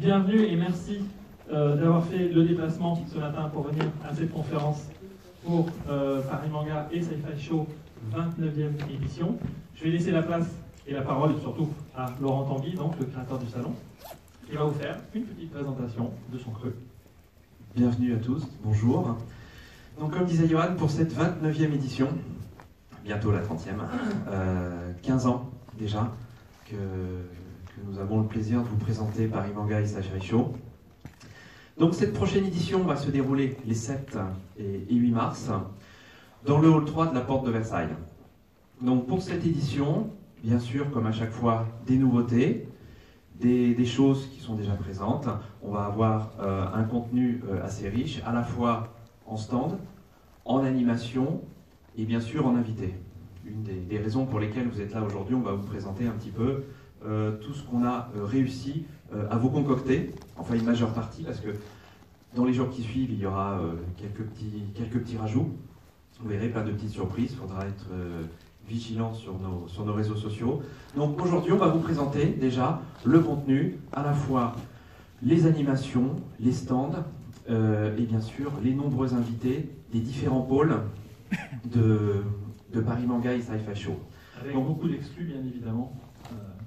Bienvenue et merci d'avoir fait le déplacement ce matin pour venir à cette conférence pour Paris Manga et Sci-Fi Show 29e édition. Je vais laisser la place et la parole surtout à Laurent Tanguy, donc le créateur du salon, qui va vous faire une petite présentation de son creux. Bienvenue à tous, bonjour. Donc comme disait Johan, pour cette 29e édition, bientôt la 30e, 15 ans déjà que nous avons le plaisir de vous présenter Paris Manga et Sci-Fi Show. Donc cette prochaine édition va se dérouler les 7 et 8 mars dans le hall 3 de la porte de Versailles. Donc pour cette édition, bien sûr, comme à chaque fois, des nouveautés, des choses qui sont déjà présentes. On va avoir un contenu assez riche, à la fois en stand, en animation et bien sûr en invité. Une des raisons pour lesquelles vous êtes là aujourd'hui, on va vous présenter un petit peu tout ce qu'on a réussi à vous concocter, enfin une majeure partie, parce que dans les jours qui suivent, il y aura quelques petits rajouts. Vous verrez, plein de petites surprises, il faudra être vigilant sur nos réseaux sociaux. Donc aujourd'hui, on va vous présenter déjà le contenu, à la fois les animations, les stands, et bien sûr les nombreux invités des différents pôles de Paris Manga et Sci-Fi Show. Avec donc, beaucoup d'exclus, bien évidemment.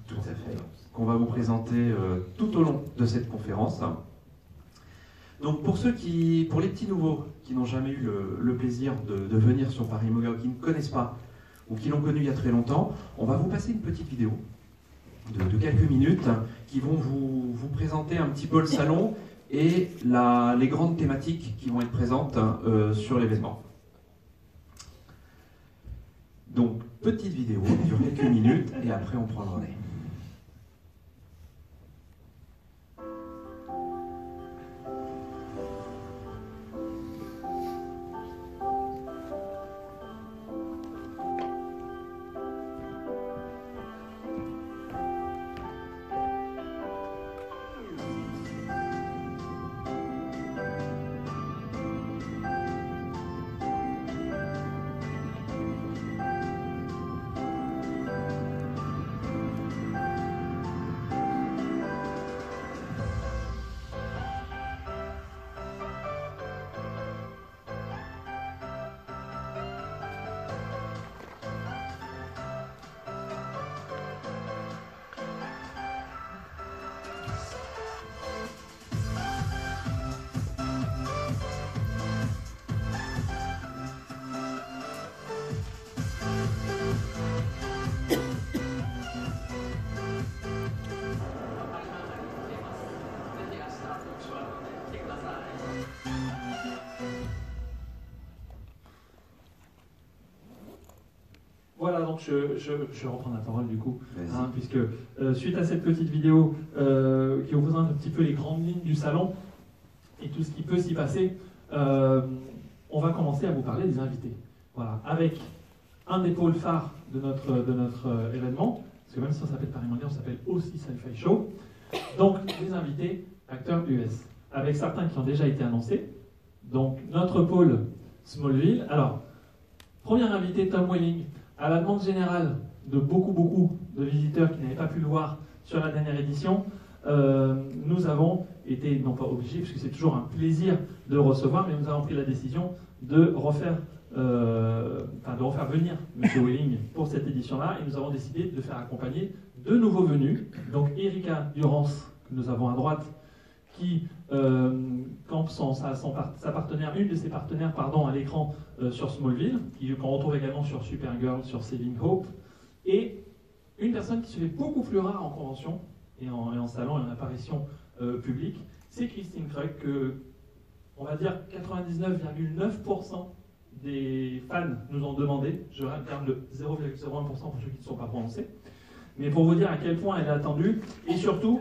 Tout à fait. Qu'on va vous présenter tout au long de cette conférence. Donc pour les petits nouveaux qui n'ont jamais eu le plaisir de venir sur Paris Manga ou qui ne connaissent pas ou qui l'ont connu il y a très longtemps, on va vous passer une petite vidéo de quelques minutes qui vont vous présenter un petit peu le salon et les grandes thématiques qui vont être présentes sur l'événement. Donc petite vidéo qui dure quelques minutes et après on prend le relais. Voilà, donc je reprends la parole du coup, hein, puisque suite à cette petite vidéo qui vous présente un petit peu les grandes lignes du salon et tout ce qui peut s'y passer, on va commencer à vous parler des invités. Voilà, avec un des pôles phares de notre événement, parce que même si on s'appelle Paris Manga, on s'appelle aussi Sci-Fi Show. Donc des invités acteurs US, avec certains qui ont déjà été annoncés. Donc notre pôle Smallville. Alors, premier invité, Tom Welling. À la demande générale de beaucoup de visiteurs qui n'avaient pas pu le voir sur la dernière édition, nous avons été, non pas obligés, parce que c'est toujours un plaisir de recevoir, mais nous avons pris la décision de refaire venir M. Welling pour cette édition-là, et nous avons décidé de faire accompagner deux nouveaux venus, donc Erika Durance, que nous avons à droite, qui campe sa partenaire, une de ses partenaires à l'écran sur Smallville, qu'on retrouve également sur Supergirl, sur Saving Hope, et une personne qui se fait beaucoup plus rare en convention et en salon et en apparition publique, c'est Christine Krug, que on va dire 99,9% des fans nous ont demandé. Je regarde le 0,01% pour ceux qui ne sont pas prononcés, mais pour vous dire à quel point elle est attendue, et surtout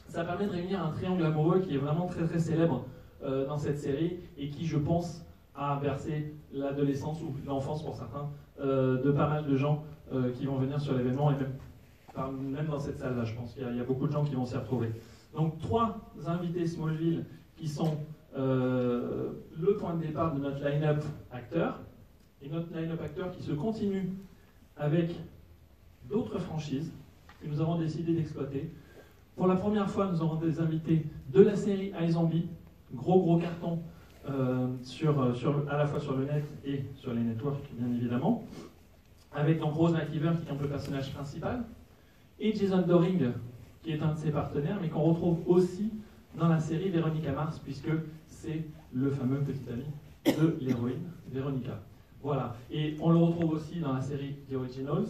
ça permet de réunir un triangle amoureux qui est vraiment très célèbre dans cette série et qui, je pense, a bercé l'adolescence ou l'enfance pour certains de pas mal de gens qui vont venir sur l'événement et même dans cette salle-là, je pense qu'il y a beaucoup de gens qui vont s'y retrouver. Donc 3 invités Smallville qui sont le point de départ de notre line-up acteur, et notre line-up acteur qui se continue avec d'autres franchises que nous avons décidé d'exploiter Pour la première fois, nous aurons des invités de la série iZombie, gros carton à la fois sur le net et sur les networks, bien évidemment, avec donc Rose McIver qui est un peu le personnage principal, et Jason Doring qui est un de ses partenaires, mais qu'on retrouve aussi dans la série Véronica Mars, puisque c'est le fameux petit ami de l'héroïne Véronica. Voilà, et on le retrouve aussi dans la série The Originals,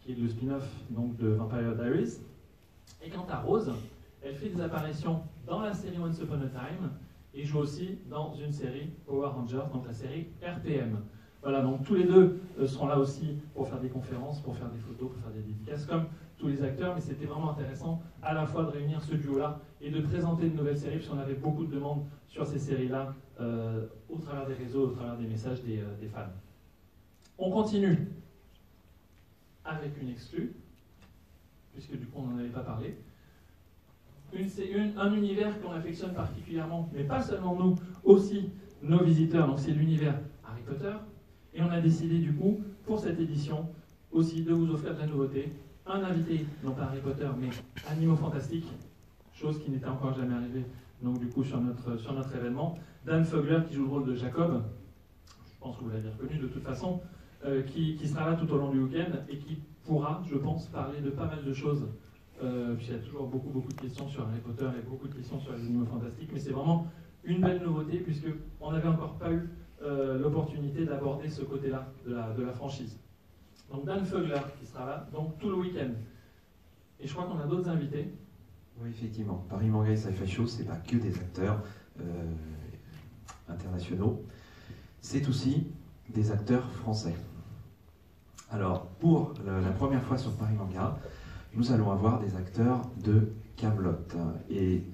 qui est le spin-off donc, de Vampire Diaries. Et quant à Rose, elle fait des apparitions dans la série Once Upon a Time, et joue aussi dans une série Power Rangers, donc la série RPM. Voilà, donc tous les deux seront là aussi pour faire des conférences, pour faire des photos, pour faire des dédicaces, comme tous les acteurs, mais c'était vraiment intéressant à la fois de réunir ce duo-là et de présenter de nouvelles séries, puisqu'on avait beaucoup de demandes sur ces séries-là au travers des réseaux, au travers des messages des fans. On continue avec une exclue, puisque du coup on n'en avait pas parlé. Un univers qu'on affectionne particulièrement, mais pas seulement nous, aussi nos visiteurs, donc c'est l'univers Harry Potter. Et on a décidé du coup, pour cette édition, aussi de vous offrir de la nouveauté, un invité, non pas Harry Potter, mais Animaux Fantastiques, chose qui n'était encore jamais arrivée, donc du coup sur notre événement. Dan Fogler qui joue le rôle de Jacob, je pense que vous l'avez reconnu de toute façon, qui sera là tout au long du week-end et qui pourra, je pense, parler de pas mal de choses. Puisqu'il y a toujours beaucoup de questions sur Harry Potter et beaucoup de questions sur les animaux fantastiques, mais c'est vraiment une belle nouveauté puisqu'on n'avait encore pas eu l'opportunité d'aborder ce côté-là de la franchise. Donc Dan Fogler qui sera là donc tout le week-end. Et je crois qu'on a d'autres invités. Oui, effectivement. Paris Manga et Sci-Fi Show, c'est pas que des acteurs internationaux, c'est aussi des acteurs français. Alors, pour la première fois sur Paris Manga, nous allons avoir des acteurs de Kaamelott. Et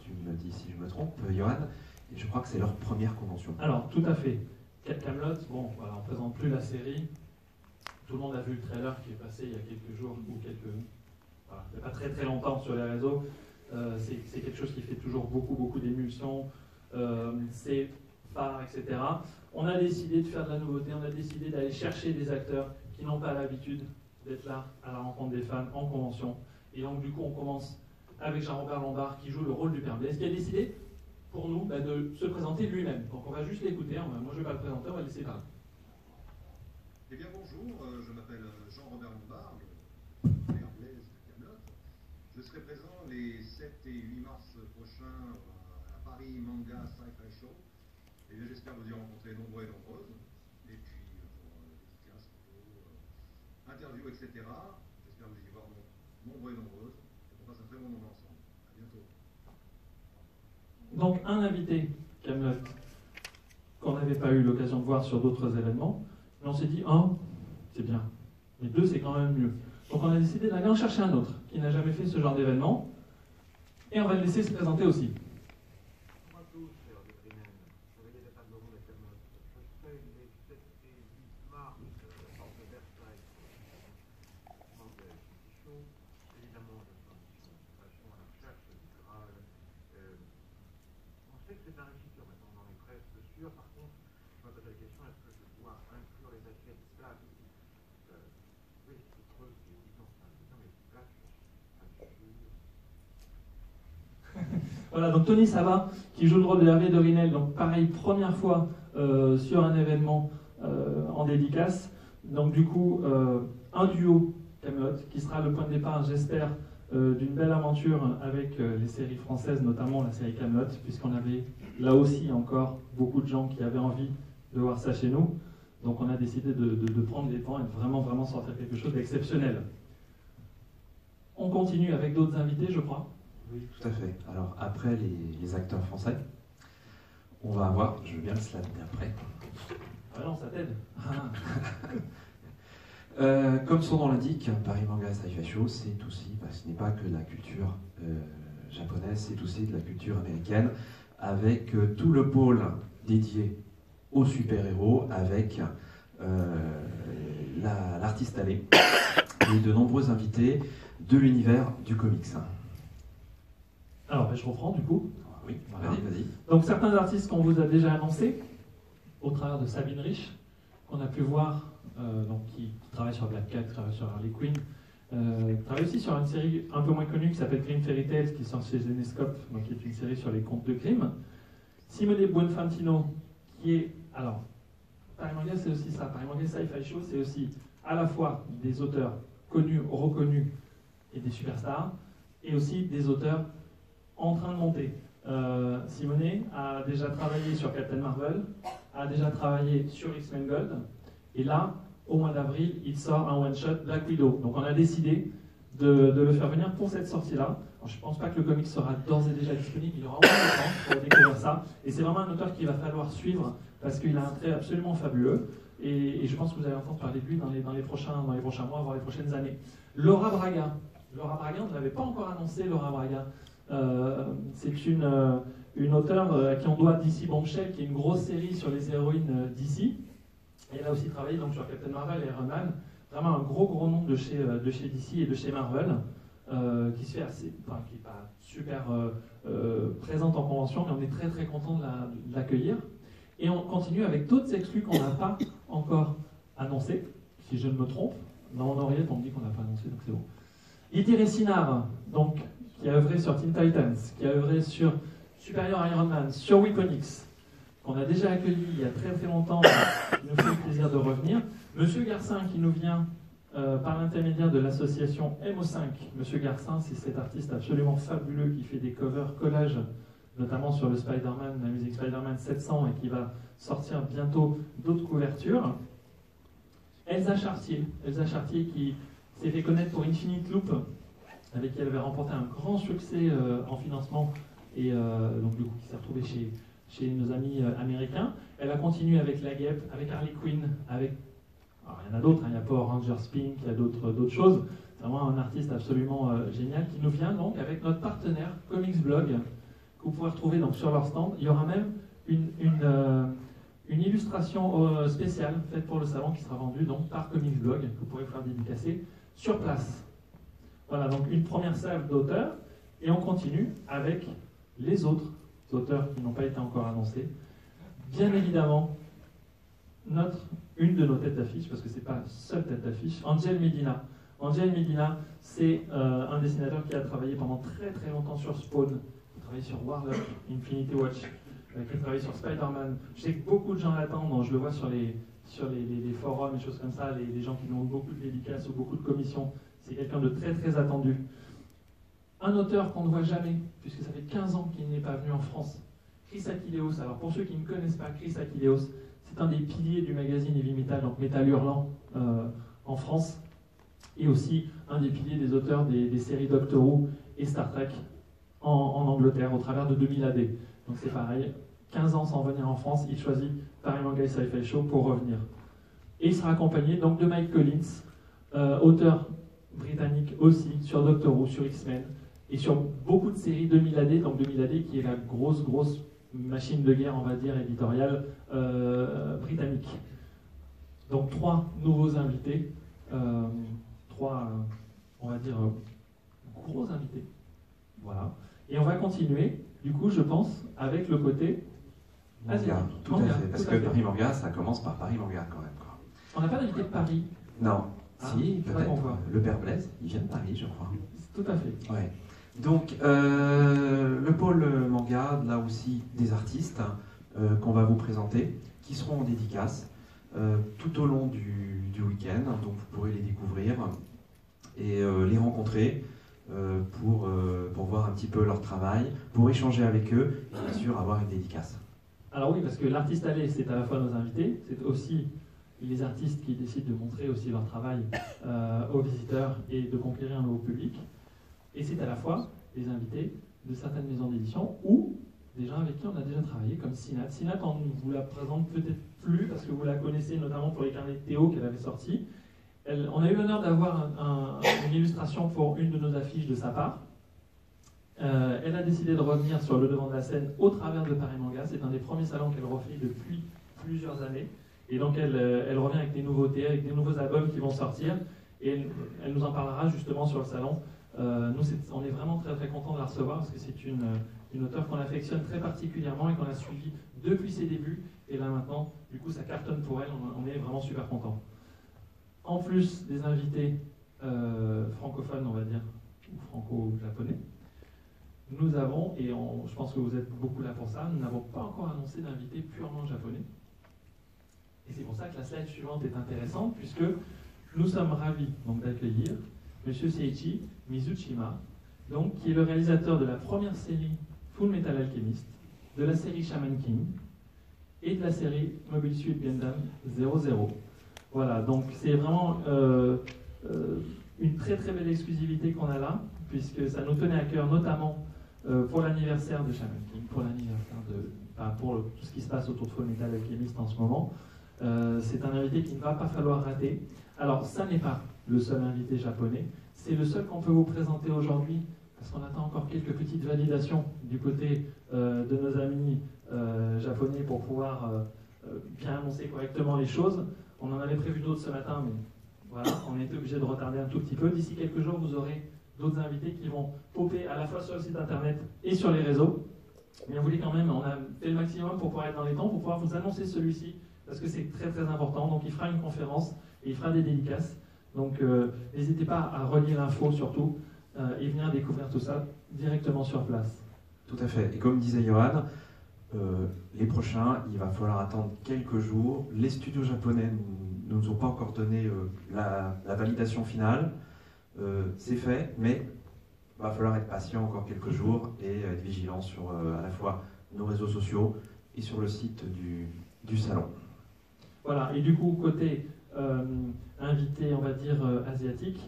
tu me dis si je me trompe, Johan, je crois que c'est leur première convention. Alors, tout à fait. Kaamelott, bon, voilà, on ne présente plus la série. Tout le monde a vu le trailer qui est passé il y a quelques jours, ou voilà, il n'y a pas très longtemps sur les réseaux. C'est quelque chose qui fait toujours beaucoup d'émulsion. C'est phare, etc. On a décidé de faire de la nouveauté, on a décidé d'aller chercher des acteurs qui n'ont pas l'habitude d'être là à la rencontre des fans en convention. Et donc du coup on commence avec Jean-Robert Lombard qui joue le rôle du Père Blaise, qui a décidé pour nous de se présenter lui-même. Donc on va juste l'écouter, moi je ne vais pas le présenter, on va le laisser parler. Eh bien bonjour, je m'appelle Jean-Robert Lombard, le Père Blaise de Kaamelott. Je serai présent les 7 et 8 mars prochains à Paris Manga Sci-Fi Show. Et bien j'espère vous y rencontrer nombreux et nombreuses. Et puis pour dédicaces, photos, interviews, etc. J'espère vous y voir nombreux et nombreuses. Et qu'on passe un très bon moment ensemble. À bientôt. Donc un invité, Kaamelott, qu'on n'avait pas eu l'occasion de voir sur d'autres événements, mais on s'est dit, c'est bien, mais 2 c'est quand même mieux. Donc on a décidé d'aller en chercher un autre, qui n'a jamais fait ce genre d'événement, et on va le laisser se présenter aussi. Voilà, donc Tony Sava, qui joue le rôle de Hervé Dorinel, donc pareil, première fois sur un événement en dédicace. Donc du coup, un duo Kaamelott, qui sera le point de départ, j'espère, d'une belle aventure avec les séries françaises, notamment la série Kaamelott, puisqu'on avait là aussi encore beaucoup de gens qui avaient envie de voir ça chez nous. Donc on a décidé de prendre les temps et de vraiment sortir quelque chose d'exceptionnel. On continue avec d'autres invités, je crois. Oui, tout à fait. Alors, après les acteurs français, on va avoir, je veux bien le slide d'après. Ah non, ça t'aide. Comme son nom l'indique, Paris Manga Sci-Fi Show, c'est aussi, ce n'est pas que de la culture japonaise, c'est aussi de la culture américaine, avec tout le pôle dédié aux super-héros, avec l'artiste allé et de nombreux invités de l'univers du comics. Alors, je reprends du coup. Oui, vas-y. Donc, certains artistes qu'on vous a déjà annoncés, au travers de Sabine Rich, qu'on a pu voir, donc, qui travaille sur Black Cat, qui travaille sur Harley Quinn, Travaille aussi sur une série un peu moins connue qui s'appelle Grimm Fairy Tales, qui sort chez Zenescope, donc qui est une série sur les contes de Grimm. Simone Buonfantino, qui est... Alors, Paris Manga, c'est aussi ça. Paris Manga Sci-Fi Show, c'est aussi à la fois des auteurs connus, reconnus et des superstars, et aussi des auteurs en train de monter. Simone a déjà travaillé sur Captain Marvel, a déjà travaillé sur X-Men Gold, et là, au mois d'avril, il sort un one-shot Black Widow. Donc on a décidé de le faire venir pour cette sortie-là. Je ne pense pas que le comic sera d'ores et déjà disponible, il y aura encore le temps pour découvrir ça. Et c'est vraiment un auteur qu'il va falloir suivre, parce qu'il a un trait absolument fabuleux. Et je pense que vous allez entendre parler de lui dans les prochains mois, voire les prochaines années. Laura Braga. Laura Braga, on ne l'avait pas encore annoncé, Laura Braga. C'est une auteure à qui on doit DC Bombshell, qui est une grosse série sur les héroïnes DC. Elle a aussi travaillé donc, sur Captain Marvel et Iron Man. Vraiment un gros nom de chez DC et de chez Marvel, qui se fait assez, enfin, qui n'est pas super présente en convention, mais on est très content de l'accueillir. Et on continue avec d'autres exclus qu'on n'a pas encore annoncés, si je ne me trompe. Dans Henriette, on me dit qu'on n'a pas annoncé, donc c'est bon. Idir Sinar, donc, qui a œuvré sur Teen Titans, qui a œuvré sur Superior Iron Man, sur Weaponix, qu'on a déjà accueilli il y a très longtemps, il nous fait le plaisir de revenir. Monsieur Garcin, qui nous vient par l'intermédiaire de l'association MO5. Monsieur Garcin, c'est cet artiste absolument fabuleux qui fait des covers collages, notamment sur le Spider-Man, la musique Spider-Man 700, et qui va sortir bientôt d'autres couvertures. Elsa Chartier qui s'est fait connaître pour Infinite Loop, avec qui elle avait remporté un grand succès en financement, et donc du coup qui s'est retrouvée chez nos amis américains. Elle a continué avec La Guêpe, avec Harley Quinn, avec... Alors, il y en a d'autres, hein, il y a Power Rangers Pink, il y a d'autres choses. C'est vraiment un artiste absolument génial qui nous vient donc avec notre partenaire Comics Blog, que vous pouvez retrouver donc, sur leur stand. Il y aura même une illustration spéciale faite pour le salon qui sera vendue donc, par Comics Blog, que vous pourrez faire dédicacer sur place. Voilà, donc une première salve d'auteurs, et on continue avec les autres auteurs qui n'ont pas été encore annoncés. Bien évidemment, une de nos têtes d'affiche, parce que ce n'est pas la seule tête d'affiche, Angel Medina. Angel Medina, c'est un dessinateur qui a travaillé pendant très longtemps sur Spawn, qui a travaillé sur Warlock, Infinity Watch, qui a travaillé sur Spider-Man. Je sais que beaucoup de gens l'attendent, je le vois sur les forums et choses comme ça, les gens qui demandent beaucoup de dédicaces ou beaucoup de commissions. C'est quelqu'un de très attendu. Un auteur qu'on ne voit jamais, puisque ça fait 15 ans qu'il n'est pas venu en France, Chris Achilleos. Alors pour ceux qui ne connaissent pas Chris Achilleos, c'est un des piliers du magazine Heavy Metal, donc Metal Hurlant en France, et aussi un des piliers des auteurs des séries Doctor Who et Star Trek en Angleterre, au travers de 2000 AD. Donc c'est pareil, 15 ans sans venir en France, il choisit Paris Manga Sci-Fi Show pour revenir. Et il sera accompagné donc de Mike Collins, auteur britannique aussi, sur Doctor Who, sur X-Men, et sur beaucoup de séries 2000 AD, donc 2000 AD qui est la grosse machine de guerre, on va dire, éditoriale britannique. Donc 3 nouveaux invités, 3, on va dire, gros invités. Voilà. Et on va continuer, du coup, je pense, avec le côté... Manga, tout à fait. Parce que Paris Manga, ça commence par Paris Manga quand même. Quoi. On n'a pas d'invité de Paris. Non. Si, peut-être. Le Père Blaise, il vient de Paris, je crois. Tout à fait. Ouais. Donc, le pôle manga, là aussi, des artistes qu'on va vous présenter, qui seront en dédicace tout au long du week-end. Donc, vous pourrez les découvrir et les rencontrer pour voir un petit peu leur travail, pour échanger avec eux et bien sûr avoir une dédicace. Alors oui, parce que l'artiste allé, c'est à la fois nos invités, c'est aussi les artistes qui décident de montrer aussi leur travail aux visiteurs et de conquérir un nouveau public. Et c'est à la fois les invités de certaines maisons d'édition ou des gens avec qui on a déjà travaillé, comme Sinat. Sinat, on ne vous la présente peut-être plus parce que vous la connaissez notamment pour les carnets de Théo qu'elle avait sortis. On a eu l'honneur d'avoir une illustration pour une de nos affiches de sa part. Elle a décidé de revenir sur le devant de la scène au travers de Paris Manga. C'est un des premiers salons qu'elle refait depuis plusieurs années. Et donc elle revient avec des nouveautés, avec des nouveaux albums qui vont sortir. Et elle nous en parlera justement sur le salon. Nous, on est vraiment très contents de la recevoir parce que c'est une auteure qu'on affectionne très particulièrement et qu'on a suivie depuis ses débuts. Et là maintenant, du coup, ça cartonne pour elle. On est vraiment super contents. En plus des invités francophones, on va dire, ou franco-japonais. Nous avons, et je pense que vous êtes beaucoup là pour ça, nous n'avons pas encore annoncé d'invité purement japonais. Et c'est pour ça que la slide suivante est intéressante, puisque nous sommes ravis d'accueillir M. Seiichi Mizushima, donc, qui est le réalisateur de la première série Full Metal Alchemist, de la série Shaman King et de la série Mobile Suit Gundam 00. Voilà, donc c'est vraiment une très très belle exclusivité qu'on a là, puisque ça nous tenait à cœur, notamment pour l'anniversaire de Shaman King, pour tout ce qui se passe autour de Full Metal Alchemist en ce moment. C'est un invité qu'il ne va pas falloir rater. Alors, ça n'est pas le seul invité japonais, c'est le seul qu'on peut vous présenter aujourd'hui, parce qu'on attend encore quelques petites validations du côté de nos amis japonais pour pouvoir bien annoncer correctement les choses. On en avait prévu d'autres ce matin, mais voilà, on était obligé de retarder un tout petit peu. D'ici quelques jours, vous aurez d'autres invités qui vont popper à la fois sur le site internet et sur les réseaux. Mais on voulait quand même, on a fait le maximum pour pouvoir être dans les temps, pour pouvoir vous annoncer celui-ci, parce que c'est très très important. Donc il fera une conférence et il fera des dédicaces. Donc n'hésitez pas à relire l'info surtout et venir découvrir tout ça directement sur place. Tout à fait. Et comme disait Johan, les prochains, il va falloir attendre quelques jours. Les studios japonais ne nous ont pas encore donné la validation finale. C'est fait, mais il va falloir être patient encore quelques jours et être vigilant sur à la fois nos réseaux sociaux et sur le site du salon. Voilà, et du coup, côté invité, on va dire, asiatique,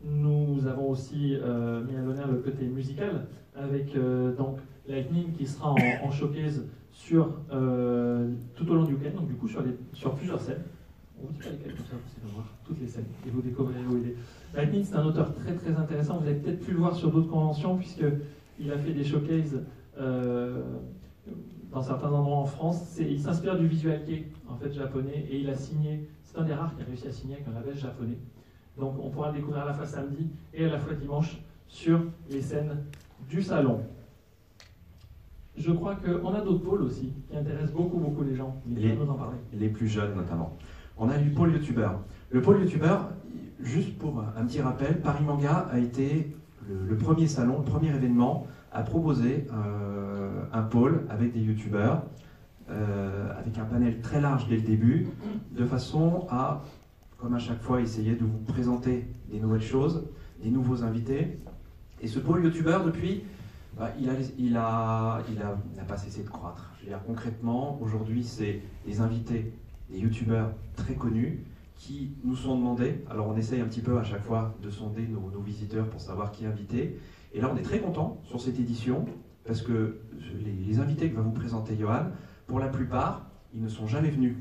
nous avons aussi mis à l'honneur le côté musical, avec donc Lightning qui sera en showcase tout au long du week-end, donc du coup sur plusieurs scènes. On vous dit pas lesquelles, comme ça vous allez voir toutes les scènes et vous découvrirez où il est. Lightning, c'est un auteur très très intéressant, vous avez peut-être pu le voir sur d'autres conventions, puisqu'il a fait des showcases dans certains endroits en France. Il s'inspire du visual kei, en fait, japonais, et il a signé, c'est un des rares qui a réussi à signer avec un label japonais. Donc on pourra le découvrir à la fois samedi et à la fois dimanche sur les scènes du salon. Je crois qu'on a d'autres pôles aussi qui intéressent beaucoup les gens. Les plus jeunes notamment. On a du pôle youtubeur. Le pôle youtubeur, juste pour un petit rappel, Paris Manga a été le premier salon, le premier événement à proposer un pôle avec des youtubeurs, avec un panel très large dès le début, de façon à, comme à chaque fois, essayer de vous présenter des nouvelles choses, des nouveaux invités. Et ce pôle youtubeur, depuis, il n'a pas cessé de croître. Je veux dire, concrètement, aujourd'hui, c'est des invités, des youtubeurs très connus, qui nous sont demandés. Alors on essaye un petit peu à chaque fois de sonder nos visiteurs pour savoir qui inviter. Et là on est très content sur cette édition, parce que les invités que va vous présenter Johan, pour la plupart, ils ne sont jamais venus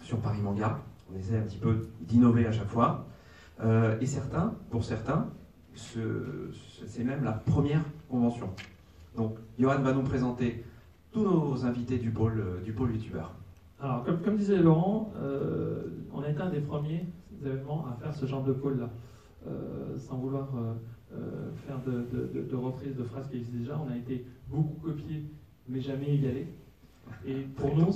sur Paris Manga. On essaie un petit peu d'innover à chaque fois. Et pour certains, c'est même la première convention. Donc Johan va nous présenter tous nos invités du pôle youtubeur. Alors, comme disait Laurent, on a été un des premiers événements à faire ce genre de pôle-là. Sans vouloir faire de reprise de phrases qui existent déjà, on a été beaucoup copiés, mais jamais égalés. Et pour nous,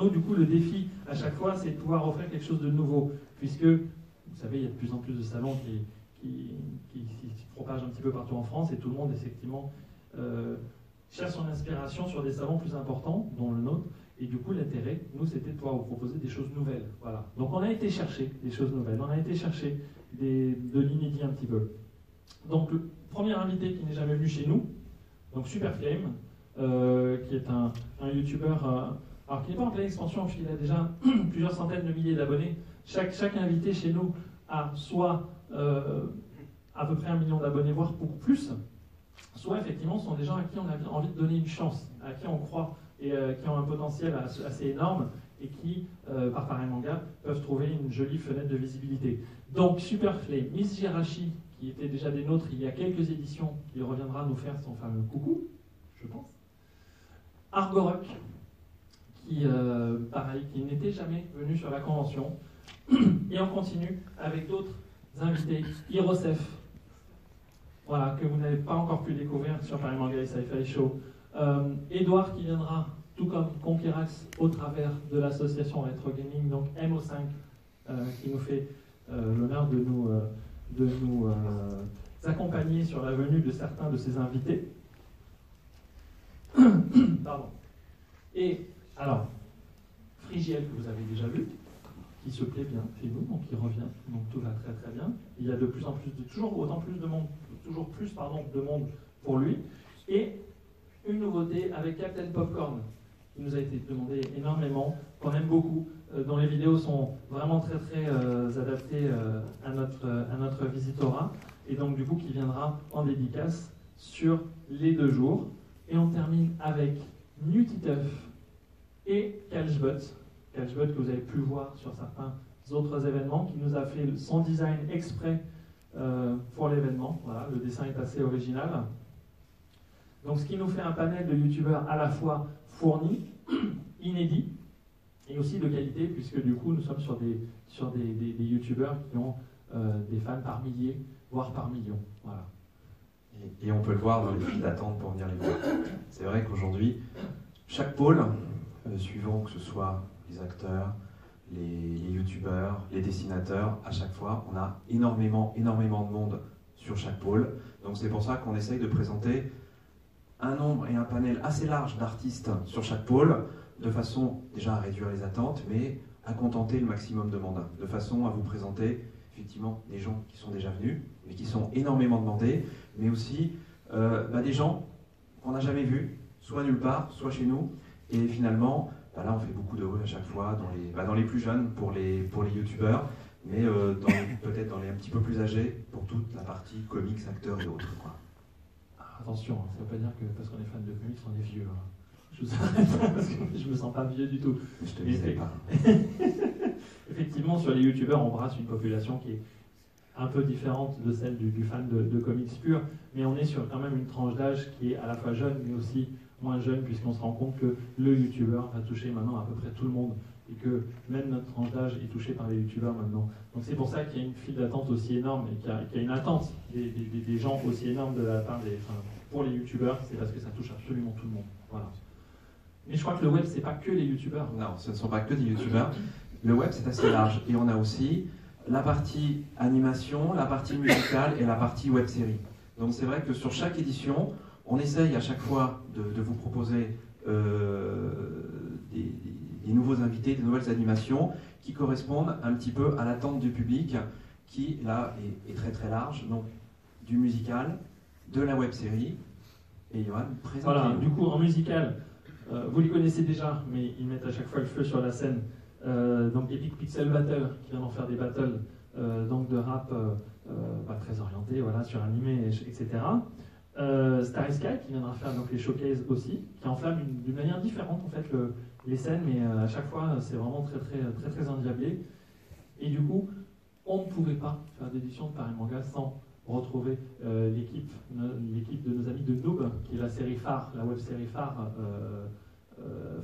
du coup, le défi à chaque fois, c'est de pouvoir offrir quelque chose de nouveau. Puisque, vous savez, il y a de plus en plus de salons qui se propagent un petit peu partout en France, et tout le monde, effectivement, cherche son inspiration sur des salons plus importants, dont le nôtre, et du coup l'intérêt, nous, c'était de pouvoir vous proposer des choses nouvelles. Voilà. Donc on a été chercher des choses nouvelles, on a été chercher de l'inédit un petit peu. Donc le premier invité qui n'est jamais venu chez nous, donc Super Flame, qui est un youtubeur, alors qui n'est pas en pleine expansion, puisqu'il a déjà plusieurs centaines de milliers d'abonnés. Chaque invité chez nous a soit à peu près 1 million d'abonnés, voire beaucoup plus, soit effectivement ce sont des gens à qui on a envie de donner une chance, à qui on croit et qui ont un potentiel assez énorme et qui, par Paris Manga, peuvent trouver une jolie fenêtre de visibilité. Donc Super Flame, Miss Jirachi, qui était déjà des nôtres il y a quelques éditions, qui reviendra nous faire son fameux coucou, je pense. Argorok, qui, pareil, qui n'était jamais venu sur la convention. Et on continue avec d'autres invités. Hirosef, voilà, que vous n'avez pas encore pu découvrir sur Paris Manga et Sci-Fi Show. Edouard qui viendra, tout comme Conquirax, au travers de l'association Retro Gaming, donc MO5, qui nous fait l'honneur de nous accompagner sur la venue de certains de ses invités. Pardon. Et alors, Frigiel, que vous avez déjà vu, qui se plaît bien chez nous, donc il revient, donc tout va très très bien. Il y a de plus en plus, toujours autant plus de monde, de monde pour lui. Et une nouveauté avec Captain Popcorn, qui nous a été demandé énormément, qu'on aime beaucoup, dont les vidéos sont vraiment très très adaptées à notre visitorat, et donc du coup qui viendra en dédicace sur les 2 jours. Et on termine avec Nutiteuf et Calgebot que vous avez pu voir sur certains autres événements, qui nous a fait son design exprès pour l'événement. Voilà, le dessin est assez original. Donc ce qui nous fait un panel de youtubeurs à la fois fourni, inédit, et aussi de qualité, puisque du coup nous sommes sur des youtubeurs qui ont des fans par milliers, voire par millions. Voilà. Et on peut le voir dans les files d'attente pour venir les voir. C'est vrai qu'aujourd'hui, chaque pôle, suivant que ce soit les acteurs, les youtubeurs, les dessinateurs, à chaque fois, on a énormément de monde sur chaque pôle. Donc c'est pour ça qu'on essaye de présenter un nombre et un panel assez large d'artistes sur chaque pôle, de façon déjà à réduire les attentes, mais à contenter le maximum de monde, de façon à vous présenter effectivement des gens qui sont déjà venus, mais qui sont énormément demandés, mais aussi des gens qu'on n'a jamais vus, soit nulle part, soit chez nous, et finalement, là on fait beaucoup d'heureux à chaque fois, dans les plus jeunes pour les youtubeurs, mais peut-être dans les un petit peu plus âgés, pour toute la partie comics, acteurs et autres. Quoi. Attention, ça ne veut pas dire que parce qu'on est fan de comics, on est vieux. Hein. Je vous arrête parce que je me sens pas vieux du tout. Je te disais pas. Effectivement, sur les youtubeurs, on brasse une population qui est un peu différente de celle du fan de comics pur, mais on est sur quand même une tranche d'âge qui est à la fois jeune, mais aussi moins jeune, puisqu'on se rend compte que le youtubeur va toucher maintenant à peu près tout le monde, et que même notre tranche d'âge est touchée par les youtubeurs maintenant. Donc c'est pour ça qu'il y a une file d'attente aussi énorme, et qu'il y a une attente des gens aussi énorme de la part pour les youtubeurs, c'est parce que ça touche absolument tout le monde. Voilà. Mais je crois que le web, c'est pas que les youtubeurs. Non, ce ne sont pas que des youtubeurs. Le web, c'est assez large. Et on a aussi la partie animation, la partie musicale et la partie web-série. Donc c'est vrai que sur chaque édition, on essaye à chaque fois de vous proposer des nouveaux invités, des nouvelles animations qui correspondent un petit peu à l'attente du public qui, là, est très très large. Donc du musical, de la web-série. Et Johan, présentez. Voilà, du coup, en musical, vous les connaissez déjà, mais ils mettent à chaque fois le feu sur la scène. Donc Epic Pixel Battle, qui vient d'en faire des battles donc de rap très orientés, voilà, sur animé, etc. Starry Sky, qui viendra faire donc les showcases aussi, qui enflamme d'une manière différente en fait les scènes, mais à chaque fois c'est vraiment très endiablé. Et du coup, on ne pouvait pas faire d'édition de Paris Manga sans retrouver l'équipe de nos amis de Noob, qui est la série phare, la web série phare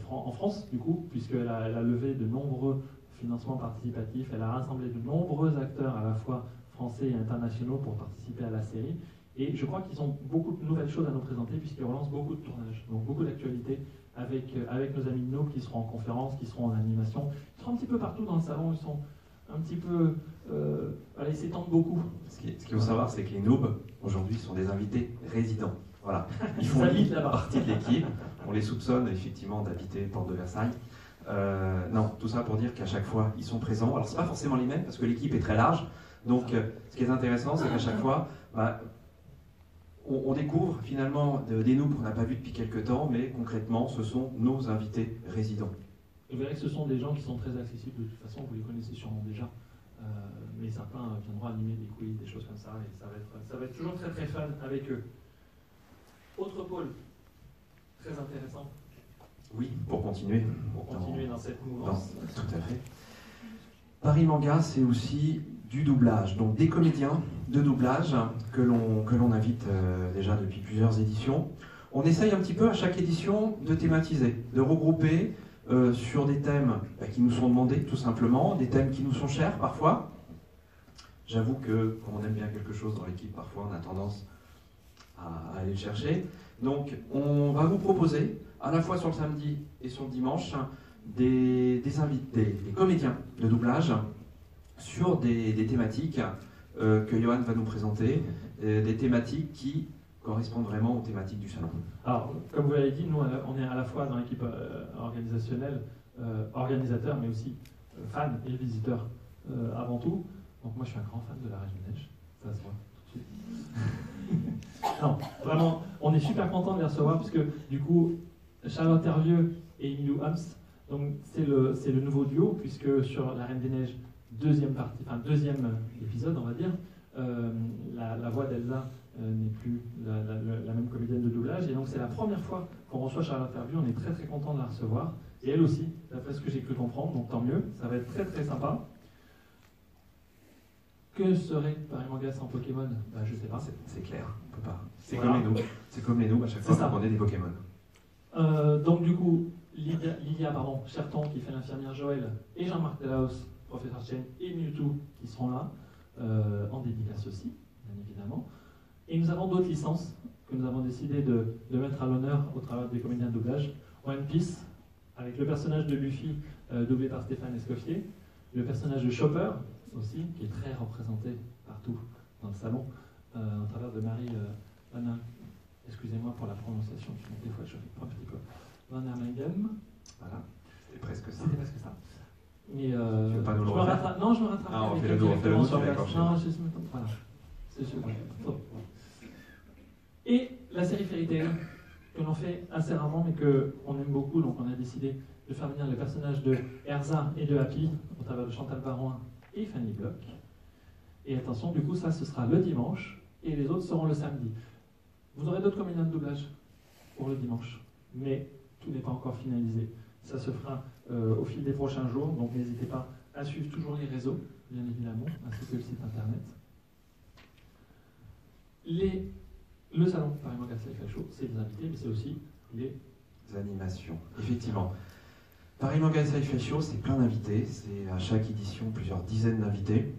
en France, du coup, puisqu'elle a levé de nombreux financements participatifs, elle a rassemblé de nombreux acteurs à la fois français et internationaux pour participer à la série. Et je crois qu'ils ont beaucoup de nouvelles choses à nous présenter, puisqu'ils relancent beaucoup de tournages, donc beaucoup d'actualités avec nos amis de Noob qui seront en conférence, qui seront en animation, ils seront un petit peu partout dans le salon, ils sont un petit peu... ils s'étendent beaucoup. Ce qu'il faut savoir, c'est que les noobs, aujourd'hui, sont des invités résidents. Voilà. Ils font partie de l'équipe. On les soupçonne effectivement d'habiter Porte de Versailles. Non, tout ça pour dire qu'à chaque fois, ils sont présents. Alors, c'est pas forcément les mêmes, parce que l'équipe est très large. Donc, ce qui est intéressant, c'est qu'à chaque fois, on découvre finalement des noobs qu'on n'a pas vus depuis quelques temps, mais concrètement, ce sont nos invités résidents. Vous verrez que ce sont des gens qui sont très accessibles de toute façon, vous les connaissez sûrement déjà, mais certains viendront animer des quiz, des choses comme ça, et ça va être toujours très fun avec eux. Autre pôle, très intéressant. Oui, pour continuer. Dans cette mouvance. Tout à fait. Paris Manga, c'est aussi du doublage, donc des comédiens de doublage que l'on invite déjà depuis plusieurs éditions. On essaye un petit peu à chaque édition de thématiser, de regrouper sur des thèmes qui nous sont demandés tout simplement, des thèmes qui nous sont chers parfois. J'avoue que quand on aime bien quelque chose dans l'équipe, parfois on a tendance à aller le chercher. Donc on va vous proposer, à la fois sur le samedi et sur le dimanche, des comédiens de doublage sur des thématiques que Johan va nous présenter, des thématiques qui correspondent vraiment aux thématiques du salon. Alors, comme vous l'avez dit, nous, on est à la fois dans l'équipe organisationnelle, organisateur, mais aussi fan et visiteur avant tout. Donc moi, je suis un grand fan de la Reine des Neiges, ça se voit tout de suite. Non, vraiment, on est super content de les recevoir, parce que du coup, Charlotte Hervieux et Emilou Hams, donc c'est le nouveau duo, puisque sur la Reine des Neiges, deuxième épisode, on va dire, la voix d'Elsa n'est plus la même comédienne de doublage, et donc c'est la première fois qu'on reçoit Charlotte Hervieux. On est très très content de la recevoir, et elle aussi, d'après ce que j'ai cru comprendre, donc tant mieux, ça va être très très sympa. Que serait Paris Manga sans Pokémon? Je sais pas. C'est clair, on peut pas. C'est Voilà. comme les noobs. C'est comme les noobs à chaque fois qu'on est des Pokémon. Donc du coup, Lilia Cherton qui fait l'infirmière Joël, et Jean-Marc Delaos, professeur Chen, et Mewtwo qui seront là, en dédicace aussi, bien évidemment. Et nous avons d'autres licences que nous avons décidé de mettre à l'honneur au travers des comédiens de doublage. One Piece, avec le personnage de Luffy, doublé par Stéphane Escoffier, le personnage de Chopper aussi, qui est très représenté partout dans le salon, au travers de Marie Anna. Excusez-moi pour la prononciation, des fois je fais un petit peu. Van Hermegen, voilà. C'était presque ça. C'était presque ça. Mais Tu veux pas nous le je me refaire? rattrape. Non, je me rattrape. Ah, on avec fait le elle dos, directement sur tu place. l'accordes. Non, voilà. C'est sûr. Et la série Fairy Tail, que l'on fait assez rarement, mais qu'on aime beaucoup, donc on a décidé de faire venir les personnages de Erza et de Happy, au travers de Chantal Barouin et Fanny Bloch. Et attention, du coup, ça, ce sera le dimanche, et les autres seront le samedi. Vous aurez d'autres comédiens de doublage pour le dimanche, mais tout n'est pas encore finalisé. Ça se fera au fil des prochains jours, donc n'hésitez pas à suivre toujours les réseaux, bien évidemment, ainsi que le site internet. Le salon Paris Manga Sci-Fi Show, c'est des invités, mais c'est aussi les animations. Effectivement. Paris Manga Sci-Fi Show, c'est plein d'invités, c'est à chaque édition plusieurs dizaines d'invités.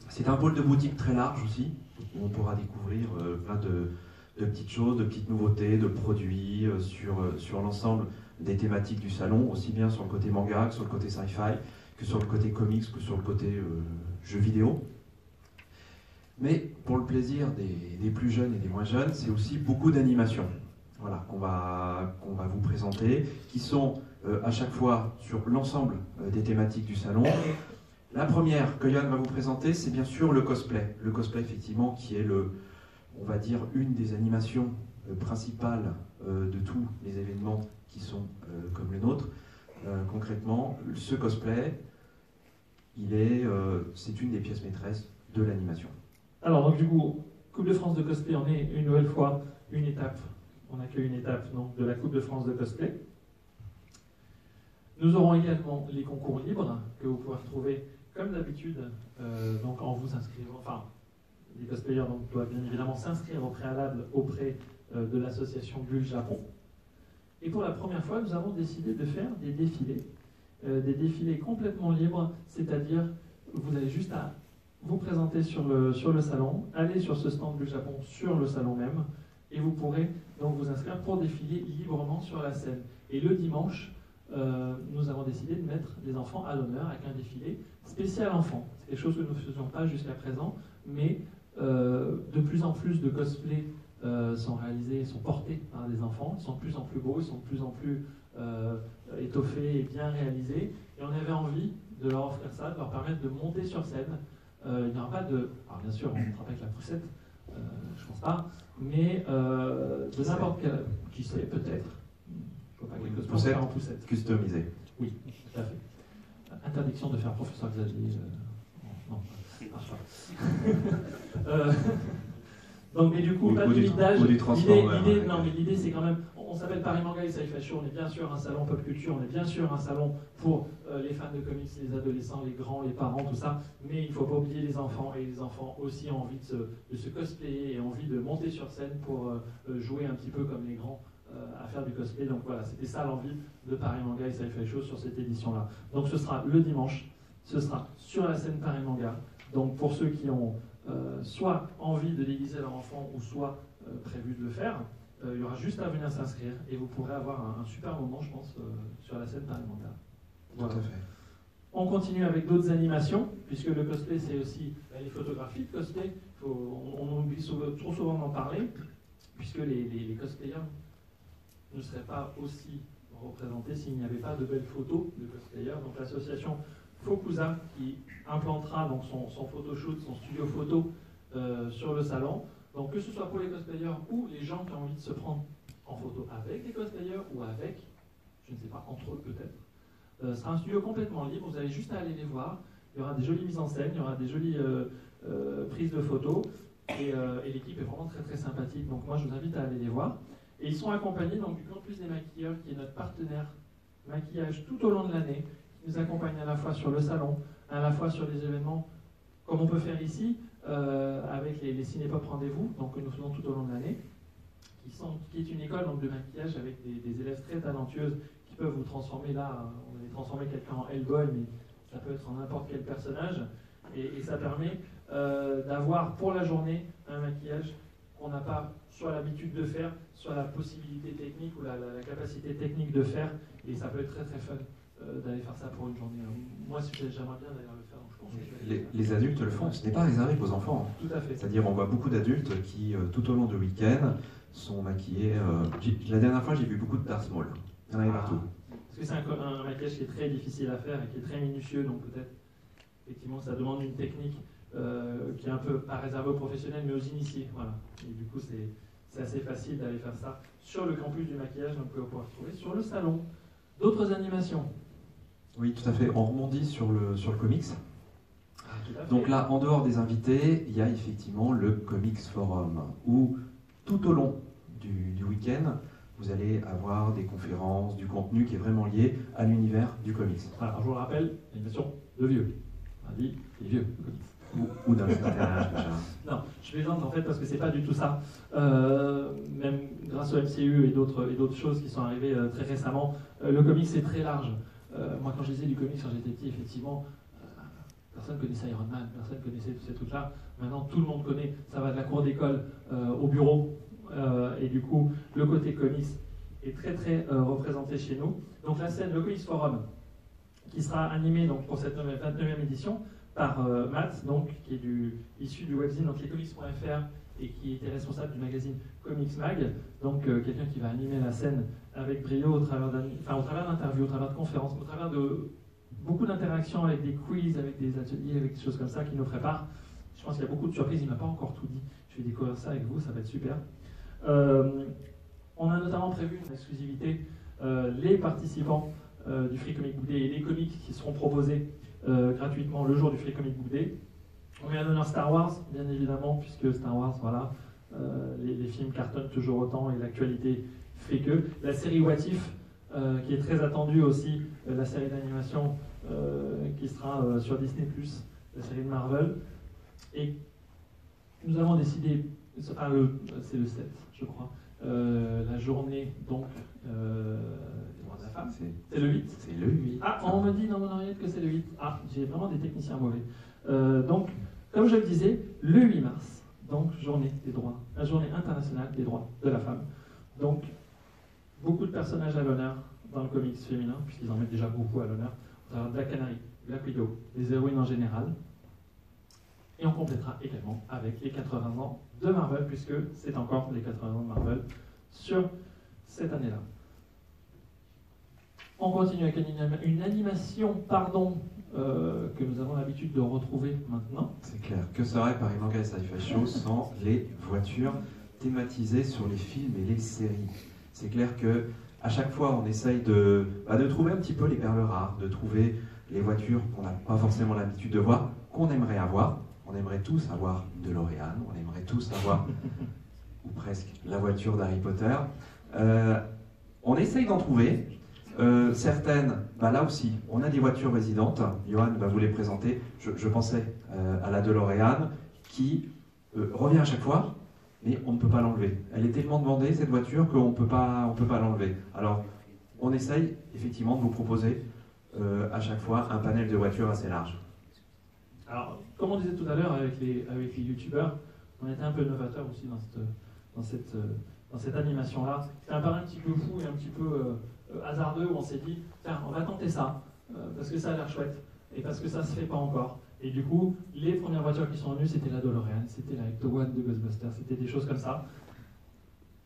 C'est un pôle de boutique très large aussi, où on pourra découvrir plein de petites choses, de petites nouveautés, de produits sur l'ensemble des thématiques du salon, aussi bien sur le côté manga que sur le côté sci-fi, que sur le côté comics, que sur le côté jeux vidéo. Mais pour le plaisir des plus jeunes et des moins jeunes, c'est aussi beaucoup d'animations, voilà, qu'on va vous présenter, qui sont à chaque fois sur l'ensemble des thématiques du salon. La première que Johan va vous présenter, c'est bien sûr le cosplay. Le cosplay, effectivement, qui est on va dire, une des animations principales de tous les événements qui sont comme le nôtre. Concrètement, ce cosplay, c'est une des pièces maîtresses de l'animation. Alors, donc du coup, Coupe de France de cosplay, on est une nouvelle fois une étape. On accueille une étape donc, de la Coupe de France de cosplay. Nous aurons également les concours libres que vous pouvez retrouver comme d'habitude, donc en vous inscrivant. Enfin, les cosplayers doivent bien évidemment s'inscrire au préalable auprès de l'association Bulle Japon. Et pour la première fois, nous avons décidé de faire des défilés complètement libres, c'est-à-dire vous avez juste à vous présenter sur le salon, aller sur ce stand Bulle Japon sur le salon même, et vous pourrez donc vous inscrire pour défiler librement sur la scène. Et le dimanche, nous avons décidé de mettre les enfants à l'honneur avec un défilé spécial enfant. C'est quelque chose que nous ne faisions pas jusqu'à présent, mais de plus en plus de cosplays sont réalisés, sont portés par des enfants, ils sont de plus en plus beaux, ils sont de plus en plus étoffés et bien réalisés, et on avait envie de leur offrir ça, de leur permettre de monter sur scène. Il n'y aura pas de... Alors bien sûr, on ne montrera pas avec la poussette, je pense pas, mais de n'importe quel... Qui sait, peut-être. Je vois pas quelque chose pour faire en poussette. Customisé. Oui, tout à fait. Interdiction de faire professeur Xavier. Non, ça marche pas. Donc, mais du coup, pas de limite d'âge. L'idée, c'est quand même, on s'appelle Paris Manga et Sci-Fi Show, on est bien sûr un salon pop culture, on est bien sûr un salon pour les fans de comics, les adolescents, les grands, les parents, tout ça, mais il ne faut pas oublier les enfants, et les enfants aussi ont envie de se cosplayer et envie de monter sur scène pour jouer un petit peu comme les grands à faire du cosplay. Donc voilà, c'était ça l'envie de Paris Manga et Sci-Fi Show sur cette édition-là. Donc ce sera le dimanche, ce sera sur la scène Paris Manga. Donc pour ceux qui ont soit envie de déguiser leur enfant ou soit prévu de le faire, il y aura juste à venir s'inscrire et vous pourrez avoir un super moment, je pense, sur la scène Paris Manga. Voilà. Tout à fait. On continue avec d'autres animations, puisque le cosplay, c'est aussi les photographies de cosplay. On oublie trop souvent d'en parler, puisque les cosplayers ne seraient pas aussi représentés s'il n'y avait pas de belles photos de cosplayers. Donc l'association Focusa, qui implantera donc son photoshoot, son studio photo sur le salon. Donc que ce soit pour les cosplayers ou les gens qui ont envie de se prendre en photo avec les cosplayers ou avec, je ne sais pas, entre eux peut-être. Ce sera un studio complètement libre, vous avez juste à aller les voir. Il y aura des jolies mises en scène, il y aura des jolies prises de photos. Et l'équipe est vraiment très très sympathique. Donc moi je vous invite à aller les voir. Et ils sont accompagnés donc, du Campus des Maquilleurs, qui est notre partenaire maquillage tout au long de l'année, qui nous accompagne à la fois sur le salon, à la fois sur des événements comme on peut faire ici, avec les Cinépop Rendez-vous, donc que nous faisons tout au long de l'année, qui est une école donc, de maquillage avec des élèves très talentueuses qui peuvent vous transformer là. On avait transformé quelqu'un en Hellboy, mais ça peut être en n'importe quel personnage. Et ça permet d'avoir pour la journée un maquillage qu'on n'a pas soit l'habitude de faire, soit la possibilité technique ou la capacité technique de faire. Et ça peut être très très fun d'aller faire ça pour une journée. Moi, j'aimerais bien d'ailleurs le faire. Donc je pense que les adultes le font, ce n'est pas réservé qu'aux enfants. Tout à fait. C'est-à-dire on voit beaucoup d'adultes qui, tout au long du week-end, sont maquillés. La dernière fois, j'ai vu beaucoup de Darth Maul. Il y en avait partout. Parce que c'est un maquillage qui est très difficile à faire et qui est très minutieux, donc peut-être, effectivement, ça demande une technique qui est un peu pas réservée aux professionnels, mais aux initiés. Voilà. Et du coup, c'est assez facile d'aller faire ça sur le campus du maquillage, donc on pourra retrouver sur le salon. D'autres animations? Oui, tout à fait. On rebondit sur le comics. Tout à fait. Donc là, en dehors des invités, il y a effectivement le Comics Forum, où tout au long du week-end, vous allez avoir des conférences, du contenu qui est vraiment lié à l'univers du comics. Alors, je vous le rappelle, animation de vieux. On a dit les vieux comics. Ou d'un certain âge déjà. Non, je plaisante en fait parce que c'est pas du tout ça. Même grâce au MCU et d'autres choses qui sont arrivées très récemment, le comics c'est très large. Moi quand je lisais du comics quand j'étais petit, effectivement, personne connaissait Iron Man, personne connaissait tous ces trucs-là. Maintenant tout le monde connaît, ça va de la cour d'école au bureau. Et du coup, le côté comics est très très représenté chez nous. Donc la scène, le Comics Forum, qui sera animé donc, pour cette 29e édition par Matt, donc, qui est issu du webzine donc lescomics.fr et qui était responsable du magazine Comics Mag. Donc quelqu'un qui va animer la scène avec brio au travers d'interviews, au travers de conférences, au travers de beaucoup d'interactions avec des quiz, avec des ateliers, avec des choses comme ça qu'il nous prépare. Je pense qu'il y a beaucoup de surprises, il ne m'a pas encore tout dit. Je vais découvrir ça avec vous, ça va être super. On a notamment prévu une exclusivité, les participants du Free Comic Book Day et les comics qui seront proposés gratuitement le jour du Free Comic Book Day. On met à l'honneur Star Wars, bien évidemment, puisque Star Wars, voilà, les films cartonnent toujours autant et l'actualité fait que. La série What If, qui est très attendue aussi, la série d'animation qui sera sur Disney+, la série de Marvel. Et nous avons décidé, c'est le 7, je crois, la journée donc des droits de la femme. C'est le 8. C'est le 8. Ah, on me dit dans mon oreillette que c'est le 8. Ah, j'ai vraiment des techniciens mauvais. Donc, comme je le disais, le 8 mars, donc journée des droits, la journée internationale des droits de la femme. Donc, beaucoup de personnages à l'honneur dans le comics féminin, puisqu'ils en mettent déjà beaucoup à l'honneur, au travers de Black Canary, Black Widow, les héroïnes en général. Et on complétera également avec les 80 ans de Marvel, puisque c'est encore les 80 ans de Marvel sur cette année-là. On continue avec une animation, que nous avons l'habitude de retrouver maintenant. C'est clair. Que serait Paris Manga et Sci-Fi Show sans les voitures thématisées sur les films et les séries? C'est clair que à chaque fois, on essaye de trouver un petit peu les perles rares, de trouver les voitures qu'on n'a pas forcément l'habitude de voir, qu'on aimerait avoir. On aimerait tous avoir une DeLorean, on aimerait tous avoir, ou presque, la voiture d'Harry Potter. On essaye d'en trouver. Certaines, là aussi, on a des voitures résidentes. Johan va vous les présenter. Je pensais à la DeLorean qui revient à chaque fois, mais on ne peut pas l'enlever. Elle est tellement demandée, cette voiture, qu'on ne peut pas l'enlever. Alors, on essaye effectivement de vous proposer à chaque fois un panel de voitures assez large. Alors, comme on disait tout à l'heure avec les youtubeurs, on était un peu novateur aussi dans cette animation-là. C'était un pari un petit peu fou et un petit peu hasardeux où on s'est dit, tiens, on va tenter ça, parce que ça a l'air chouette. et parce que ça se fait pas encore. Et du coup, les premières voitures qui sont venues, c'était la DeLorean, c'était la Ecto One de Ghostbusters, c'était des choses comme ça.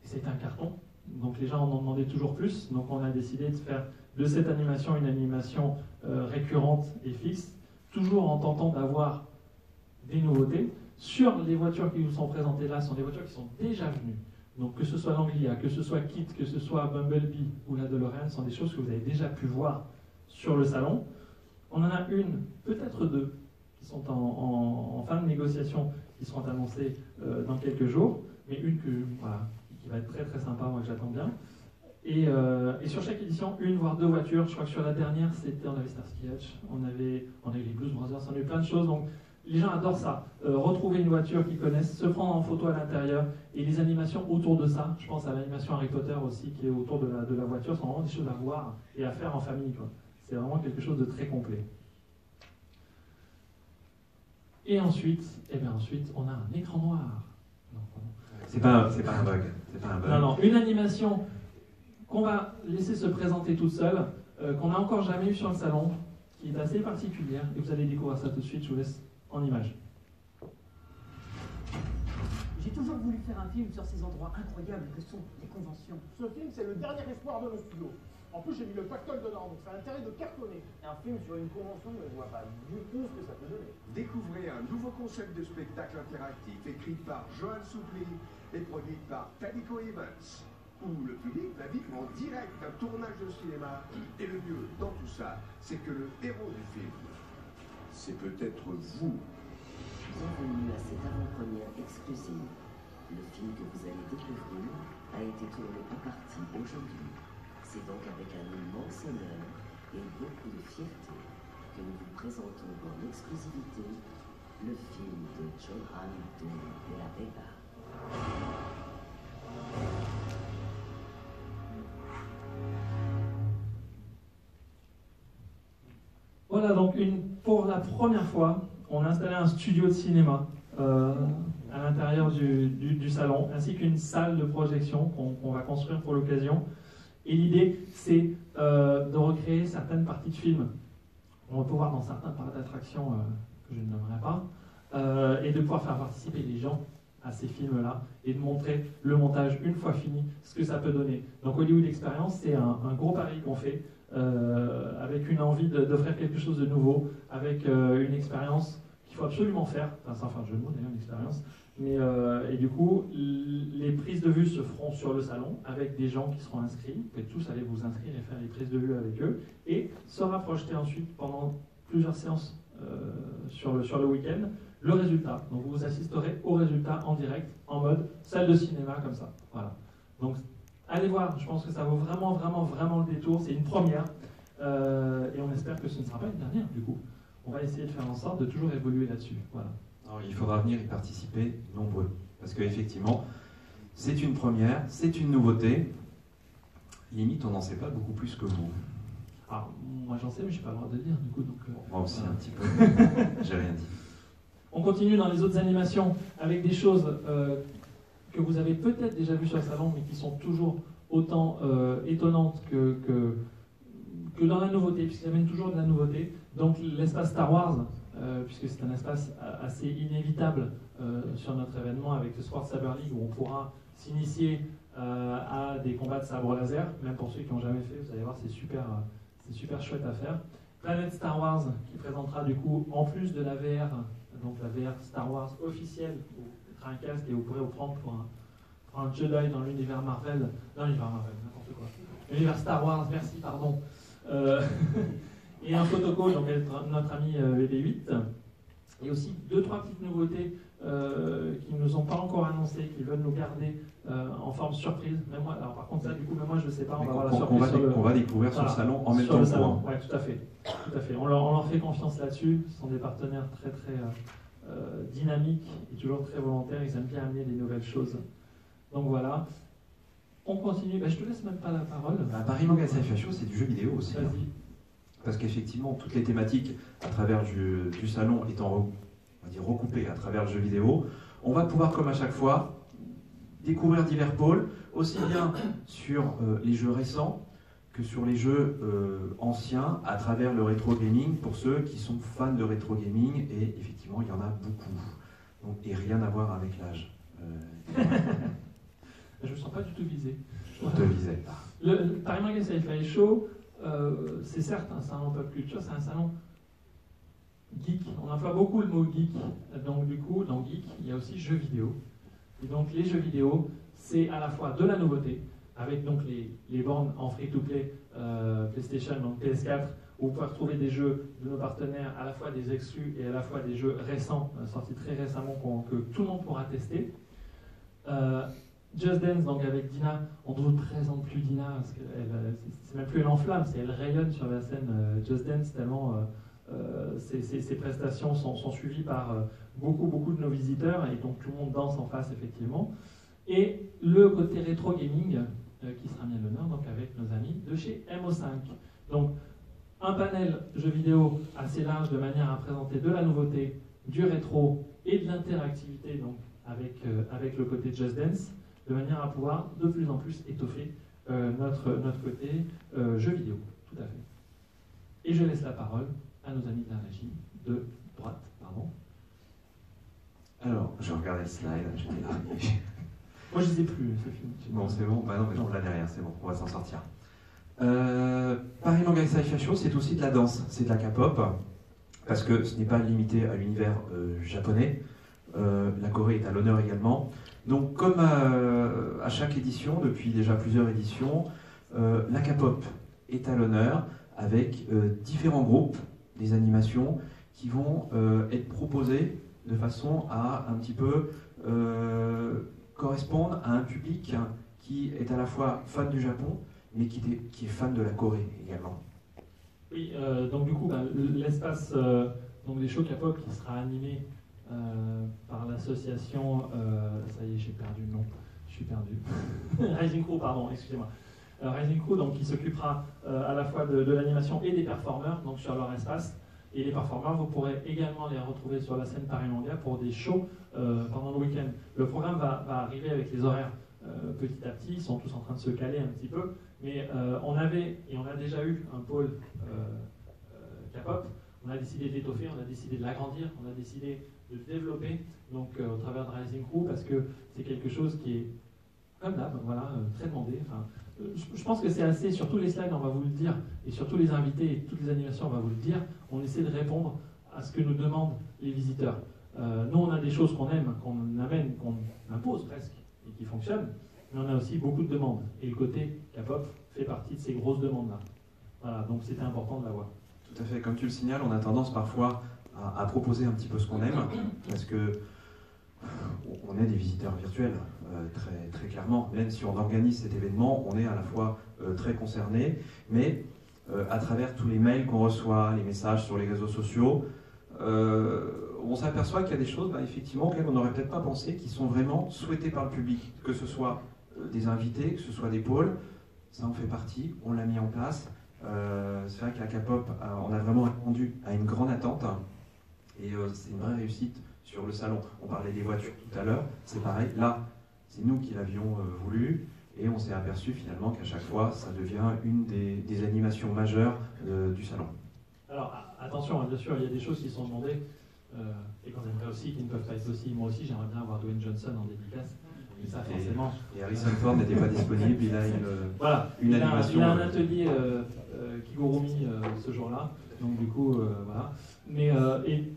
Et c'était un carton. Donc les gens en ont demandé toujours plus. Donc on a décidé de faire de cette animation une animation récurrente et fixe, toujours en tentant d'avoir des nouveautés. Sur les voitures qui vous sont présentées là, ce sont des voitures qui sont déjà venues. Donc que ce soit l'Anglia, que ce soit Kit, que ce soit Bumblebee ou la DeLorean, ce sont des choses que vous avez déjà pu voir sur le salon. On en a une, peut-être deux, qui sont en fin de négociation, qui seront annoncées dans quelques jours, mais une qui va être très très sympa, moi que j'attends bien. Et sur chaque édition, une voire deux voitures. Je crois que sur la dernière, on avait Starsky Hutch, on avait les Blues Brothers, on a eu plein de choses. Donc les gens adorent ça. Retrouver une voiture qu'ils connaissent, se prendre en photo à l'intérieur, et les animations autour de ça. Je pense à l'animation Harry Potter aussi, qui est autour de la voiture. Ce sont vraiment des choses à voir et à faire en famille, quoi. C'est vraiment quelque chose de très complet. Et ensuite, on a un écran noir. C'est pas un bug. C'est pas un bug. Non, une animation qu'on va laisser se présenter toute seule, qu'on n'a encore jamais eu sur le salon, qui est assez particulière, et vous allez découvrir ça tout de suite. Je vous laisse en image. J'ai toujours voulu faire un film sur ces endroits incroyables que sont les conventions. Ce film, c'est le dernier espoir de nos studios. En plus, j'ai mis le pactole dedans, donc ça a intérêt de cartonner. Un film sur une convention, je ne vois pas du tout ce que ça peut donner. Découvrez un nouveau concept de spectacle interactif écrit par Johan Soupli et produit par Tadico Evans, où le public va vivre en direct un tournage de cinéma. Et le mieux dans tout ça, c'est que le héros du film, c'est peut-être vous. Bienvenue à cette avant-première exclusive. Le film que vous allez découvrir a été tourné à partie aujourd'hui. C'est donc avec un immense honneur et beaucoup de fierté que nous vous présentons en exclusivité le film de Johan de la Vega. Voilà, donc pour la première fois, on a installé un studio de cinéma à l'intérieur du salon, ainsi qu'une salle de projection qu'on va construire pour l'occasion. Et l'idée, c'est de recréer certaines parties de films. On va pouvoir dans certains parcs d'attractions que je ne nommerai pas, et de pouvoir faire participer les gens à ces films-là et de montrer le montage une fois fini, ce que ça peut donner. Donc Hollywood Experience, c'est un gros pari qu'on fait, avec une envie d'offrir quelque chose de nouveau, avec une expérience qu'il faut absolument faire, enfin sans faire de jeu de mots d'ailleurs, une expérience, mais, et du coup, les prises de vue se feront sur le salon, avec des gens qui seront inscrits, vous pouvez tous aller vous inscrire et faire les prises de vue avec eux, et sera projeté ensuite pendant plusieurs séances sur le week-end, le résultat. Donc vous assisterez au résultat en direct, en mode salle de cinéma comme ça. Voilà. Donc allez voir, je pense que ça vaut vraiment, vraiment, vraiment le détour. C'est une première, et on espère que ce ne sera pas une dernière du coup. On va essayer de faire en sorte de toujours évoluer là-dessus. Voilà. Alors, il faudra venir y participer nombreux, parce qu'effectivement, c'est une première, c'est une nouveauté. Limite, on n'en sait pas beaucoup plus que vous. Alors, moi j'en sais, mais je n'ai pas le droit de le dire du coup. Donc, Moi aussi, voilà. un petit peu. J'ai rien dit. On continue dans les autres animations avec des choses que vous avez peut-être déjà vues sur le salon, mais qui sont toujours autant étonnantes que dans la nouveauté, puisqu'ils amènent toujours de la nouveauté. Donc l'espace Star Wars, puisque c'est un espace assez inévitable sur notre événement avec le Sport Saber League, où on pourra s'initier à des combats de sabre laser, même pour ceux qui n'ont jamais fait, vous allez voir, c'est super chouette à faire. Planète Star Wars, qui présentera du coup, en plus de la VR, donc la VR Star Wars officielle, où vous mettrez un casque et vous pourrez vous prendre pour un Jedi dans l'univers Marvel, n'importe quoi. L'univers Star Wars, merci, pardon. Et un photocall, donc avec notre ami VB8. Et aussi 2-3 petites nouveautés qui ne nous ont pas encore annoncées, qui veulent nous garder en forme surprise. Même moi, alors par contre, ça, du coup, même moi, je ne sais pas, on va voir la surprise. On va découvrir sur le salon en même sur temps le que salon. moi. Ouais, tout à fait. Tout à fait. On leur fait confiance là-dessus. Ce sont des partenaires très, très dynamiques et toujours très volontaires. Ils aiment bien amener des nouvelles choses. Donc voilà. On continue. Je te laisse même pas la parole. Paris Manga Sci-Fi Show, c'est du jeu vidéo aussi. Hein. Vas-y. Parce qu'effectivement, toutes les thématiques à travers du salon étant on va dire, recoupées à travers le jeu vidéo, on va pouvoir, comme à chaque fois, découvrir divers pôles, aussi bien sur les jeux récents que sur les jeux anciens à travers le rétro gaming pour ceux qui sont fans de rétro gaming, et effectivement il y en a beaucoup. Donc, et rien à voir avec l'âge. Je ne me sens pas du tout visé. Je te visais pas. Le Paris Manga Sci-Fi Show, c'est certes un salon pop culture, c'est un salon geek. On emploie beaucoup le mot geek. Donc du coup, dans geek, il y a aussi jeux vidéo. Et donc les jeux vidéo, c'est à la fois de la nouveauté, avec donc les bornes en free-to-play PlayStation, donc PS4, où vous pouvez retrouver des jeux de nos partenaires, à la fois des exclus et à la fois des jeux récents, sortis très récemment, que tout le monde pourra tester. Just Dance, donc avec Dina, on ne vous présente plus Dina, parce que c'est même plus elle enflamme, c'est elle rayonne sur la scène Just Dance, tellement ses prestations sont suivies par beaucoup de nos visiteurs, et donc tout le monde danse en face, effectivement. Et le côté rétro gaming, qui sera mis à l'honneur, donc avec nos amis de chez MO5. Donc, un panel jeux vidéo assez large de manière à présenter de la nouveauté, du rétro et de l'interactivité, donc avec le côté Just Dance, de manière à pouvoir de plus en plus étoffer notre côté jeux vidéo. Tout à fait. Et je laisse la parole à nos amis de la régie, de droite, pardon. Alors, je regardais le slide, j'étais là. Moi, je ne les ai plus, ce film. Bon, c'est bon, bah non, mais on l'a derrière, c'est bon, on va s'en sortir. Paris Manga Sci-Fi Show, c'est aussi de la danse, c'est de la K-pop, parce que ce n'est pas limité à l'univers japonais. La Corée est à l'honneur également. Donc, comme à chaque édition, depuis déjà plusieurs éditions, la K-pop est à l'honneur avec différents groupes, des animations qui vont être proposées de façon à un petit peu correspondre à un public qui est à la fois fan du Japon, mais qui est fan de la Corée également. Oui, donc du coup, l'espace donc des shows K-pop qui sera animé par l'association, ça y est, j'ai perdu le nom, je suis perdu. Rising Crew, pardon, excusez-moi. Rising Crew, donc qui s'occupera à la fois de l'animation et des performeurs, donc sur leur espace. Et les performeurs, vous pourrez également les retrouver sur la scène Paris Manga pour des shows pendant le week-end. Le programme va arriver avec les horaires petit à petit, ils sont tous en train de se caler un petit peu, mais on avait, et on a déjà eu un pôle K-pop, on a décidé de l'étoffer, on a décidé de l'agrandir, on a décidé de le développer donc, au travers de Rising Crew, parce que c'est quelque chose qui est, comme d'hab, voilà, très demandé. Enfin, je pense que c'est assez, sur tous les slides, on va vous le dire, et sur tous les invités et toutes les animations, on va vous le dire, on essaie de répondre à ce que nous demandent les visiteurs. Nous, on a des choses qu'on aime, qu'on amène, qu'on impose presque, et qui fonctionnent, mais on a aussi beaucoup de demandes. Et le côté K-pop fait partie de ces grosses demandes-là. Voilà, donc c'était important de l'avoir. Tout à fait, comme tu le signales, on a tendance parfois à proposer un petit peu ce qu'on aime, parce que on est des visiteurs virtuels, très clairement. Même si on organise cet événement, on est à la fois très concerné, mais à travers tous les mails qu'on reçoit, les messages sur les réseaux sociaux, on s'aperçoit qu'il y a des choses, effectivement, auxquelles on n'aurait peut-être pas pensé, qui sont vraiment souhaitées par le public, que ce soit des invités, que ce soit des pôles, ça en fait partie, on l'a mis en place. C'est vrai que la K-pop, on a vraiment répondu à une grande attente, et c'est une vraie réussite sur le salon. On parlait des voitures tout à l'heure, c'est pareil, là, c'est nous qui l'avions voulu, et on s'est aperçu finalement qu'à chaque fois, ça devient une des animations majeures du salon. Alors, attention, bien sûr, il y a des choses qui sont demandées, et qu'on aimerait aussi, qui ne peuvent pas être aussi. Moi aussi, j'aimerais bien avoir Dwayne Johnson en dédicace. Mais ça, forcément. Et Harrison Ford n'était pas disponible, il a une animation. Il a un atelier Kigurumi ce jour-là, donc du coup, voilà. Mais, et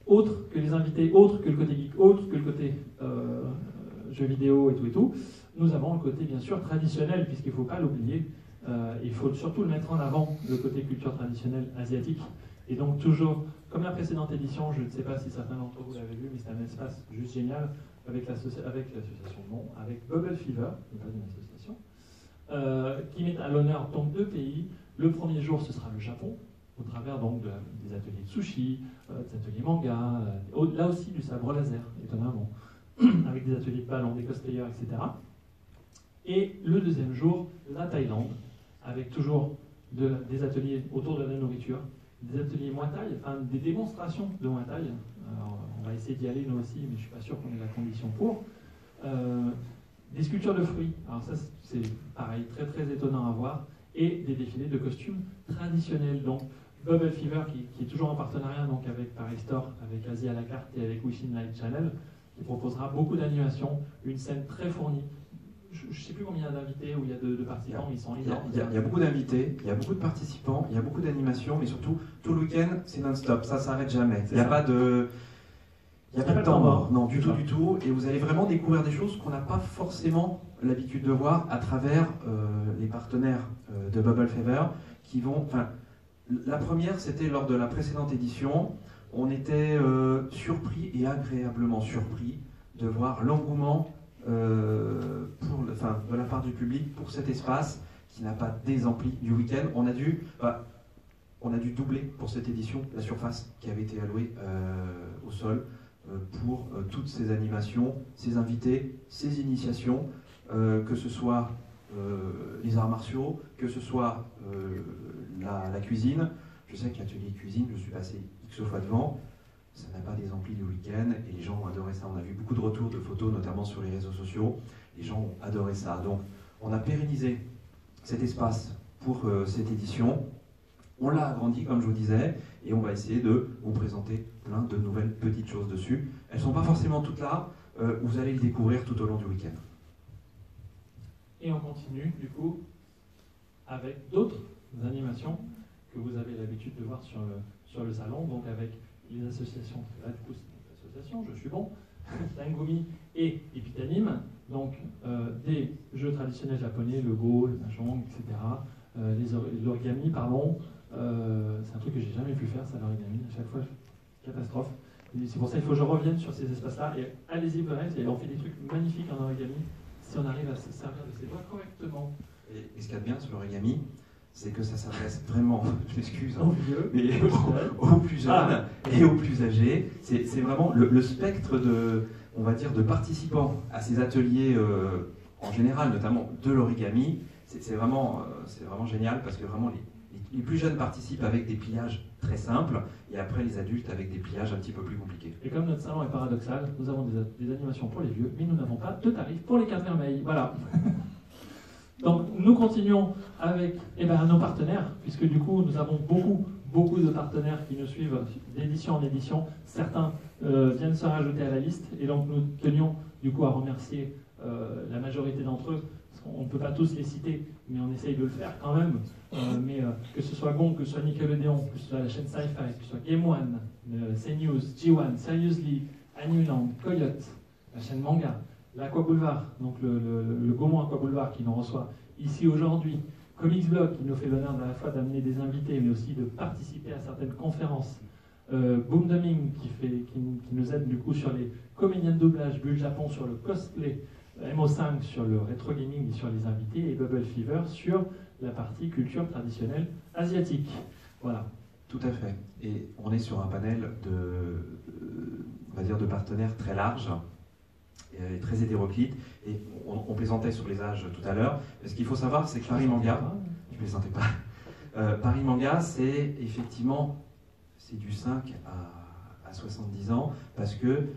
autre que les invités, autre que le côté geek, autre que le côté jeux vidéo et tout, nous avons le côté bien sûr traditionnel, puisqu'il ne faut pas l'oublier. Il faut surtout le mettre en avant, le côté culture traditionnelle asiatique. Et donc toujours, comme la précédente édition, je ne sais pas si certains d'entre vous l'avaient vu, mais c'est un espace juste génial avec l'association, non, avec Bubble Fever, qui n'est pas une association, qui met à l'honneur donc 2 pays. Le premier jour, ce sera le Japon, au travers donc des ateliers de sushi, des ateliers manga, là aussi du sabre laser, étonnamment, avec des ateliers de ballon, des cosplayers, etc. Et le deuxième jour, la Thaïlande, avec toujours des ateliers autour de la nourriture, des ateliers Muay Thai, enfin des démonstrations de Muay Thai. Alors, on va essayer d'y aller nous aussi, mais je ne suis pas sûr qu'on ait la condition pour. Des sculptures de fruits, alors ça c'est pareil, très étonnant à voir. et des défilés de costumes traditionnels. Donc Bubble Fever, qui est toujours en partenariat donc, avec Paris Store, avec Asie à la carte et avec Wishing Light Channel, qui proposera beaucoup d'animations, une scène très fournie. Je ne sais plus combien il y a d'invités ou il y a de participants, mais ils sont énormes. Il y a beaucoup d'invités, il y a beaucoup de participants, il y a beaucoup d'animations, mais surtout, tout le week-end, c'est non-stop, ça ne s'arrête jamais. Il n'y a pas de... Il n'y a pas de temps mort, non, du tout. Et vous allez vraiment découvrir des choses qu'on n'a pas forcément l'habitude de voir à travers les partenaires de Bubble Fever qui vont... Enfin, la première, c'était lors de la précédente édition. On était surpris et agréablement surpris de voir l'engouement de la part du public pour cet espace qui n'a pas désempli du week-end. On a dû doubler pour cette édition la surface qui avait été allouée au sol pour toutes ces animations, ces invités, ces initiations, que ce soit les arts martiaux, que ce soit la cuisine. Je sais que l'atelier cuisine, je suis passé X fois devant, ça n'a pas désempli du week-end et les gens ont adoré ça. On a vu beaucoup de retours de photos, notamment sur les réseaux sociaux. Les gens ont adoré ça. Donc, on a pérennisé cet espace pour cette édition. On l'a agrandi, comme je vous disais, et on va essayer de vous présenter plein de nouvelles petites choses dessus. Elles ne sont pas forcément toutes là, vous allez le découvrir tout au long du week-end. Et on continue, du coup, avec d'autres animations que vous avez l'habitude de voir sur le salon, donc avec les associations. Là, du coup, c'est une association, je suis bon, Tangumi et Epitanim, donc des jeux traditionnels japonais, le Go, le Mahjong, etc. L'origami, pardon, c'est un truc que j'ai jamais pu faire, ça, l'origami, à chaque fois, catastrophe. C'est pour ça qu'il faut que je revienne sur ces espaces-là, et allez-y, on fait des trucs magnifiques en origami, si on arrive à se servir de ses doigts correctement. Et ce qu'il y a de bien sur l'origami, c'est que ça s'adresse vraiment, je m'excuse, mais aux plus jeunes et aux plus âgés. C'est vraiment le spectre on va dire, de participants à ces ateliers en général, notamment de l'origami. C'est vraiment génial parce que vraiment les plus jeunes participent avec des pliages très simples et après les adultes avec des pliages un petit peu plus compliqués. Et comme notre salon est paradoxal, nous avons des animations pour les vieux, mais nous n'avons pas de tarifs pour les cartes vermeilles. Voilà. Donc nous continuons avec nos partenaires, puisque du coup nous avons beaucoup de partenaires qui nous suivent d'édition en édition. Certains viennent se rajouter à la liste, et donc nous tenions du coup à remercier la majorité d'entre eux, parce qu'on ne peut pas tous les citer, mais on essaye de le faire quand même. Que ce soit Gong, que ce soit Nickelodeon, que ce soit la chaîne Sci-Fi, que ce soit Game One, CNews, G1, Seriously, Animeland, Coyote, la chaîne Manga, l'Aqua Boulevard, donc le Gaumont Aqua Boulevard qui nous reçoit ici aujourd'hui, Comics Blog qui nous fait l'honneur à la fois d'amener des invités mais aussi de participer à certaines conférences, Boomdoming qui nous aide du coup sur les comédiens de doublage, Bulle Japon sur le cosplay, MO5 sur le rétro gaming et sur les invités, et Bubble Fever sur la partie culture traditionnelle asiatique. Voilà. Tout à fait. Et on est sur un panel on va dire de partenaires très large. Très hétéroclite, et on plaisantait sur les âges tout à l'heure. Ce qu'il faut savoir, c'est que Paris Manga, je ne plaisantais pas, Paris Manga, c'est effectivement du 5 à 70 ans, parce que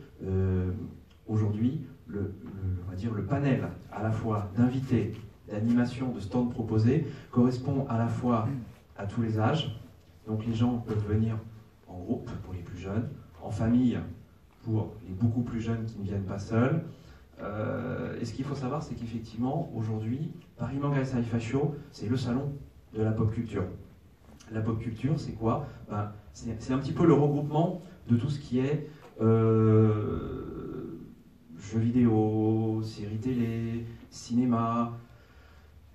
aujourd'hui, on va dire le panel à la fois d'invités, d'animation, de stands proposés, correspond à la fois à tous les âges. Donc les gens peuvent venir en groupe pour les plus jeunes, en famille pour les beaucoup plus jeunes qui ne viennent pas seuls. Et ce qu'il faut savoir, c'est qu'effectivement, aujourd'hui, Paris Manga et Sci-Fi Show, c'est le salon de la pop culture. La pop culture, c'est quoi? C'est un petit peu le regroupement de tout ce qui est jeux vidéo, séries télé, cinéma,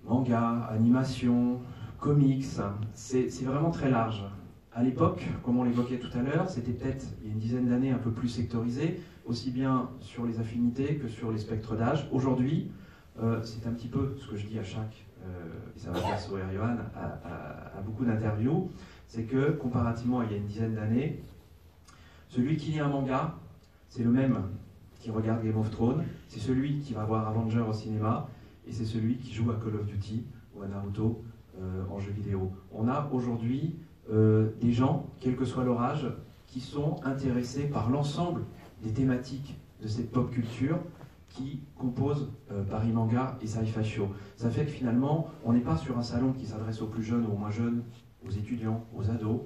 manga, animation, comics. C'est vraiment très large. À l'époque, comme on l'évoquait tout à l'heure, c'était peut-être il y a une dizaine d'années un peu plus sectorisé, aussi bien sur les affinités que sur les spectres d'âge. Aujourd'hui, c'est un petit peu ce que je dis à chaque, et ça va faire sourire Johan, à beaucoup d'interviews, c'est que comparativement à il y a une dizaine d'années, celui qui lit un manga, c'est le même qui regarde Game of Thrones, c'est celui qui va voir Avengers au cinéma, et c'est celui qui joue à Call of Duty ou à Naruto en jeu vidéo. On a aujourd'hui des gens, quel que soit leur âge, qui sont intéressés par l'ensemble des thématiques de cette pop culture qui composent Paris Manga et Sci-Fi Show. Ça fait que finalement, on n'est pas sur un salon qui s'adresse aux plus jeunes, aux moins jeunes, aux étudiants, aux ados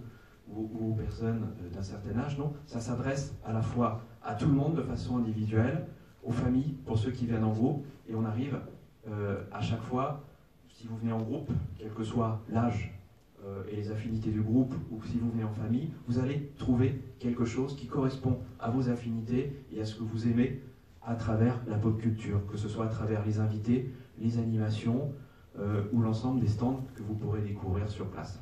ou aux personnes d'un certain âge. Non, ça s'adresse à la fois à tout le monde de façon individuelle, aux familles, pour ceux qui viennent en groupe, et on arrive à chaque fois, si vous venez en groupe, quel que soit l'âge et les affinités du groupe, ou si vous venez en famille, vous allez trouver quelque chose qui correspond à vos affinités et à ce que vous aimez à travers la pop culture, que ce soit à travers les invités, les animations ou l'ensemble des stands que vous pourrez découvrir sur place.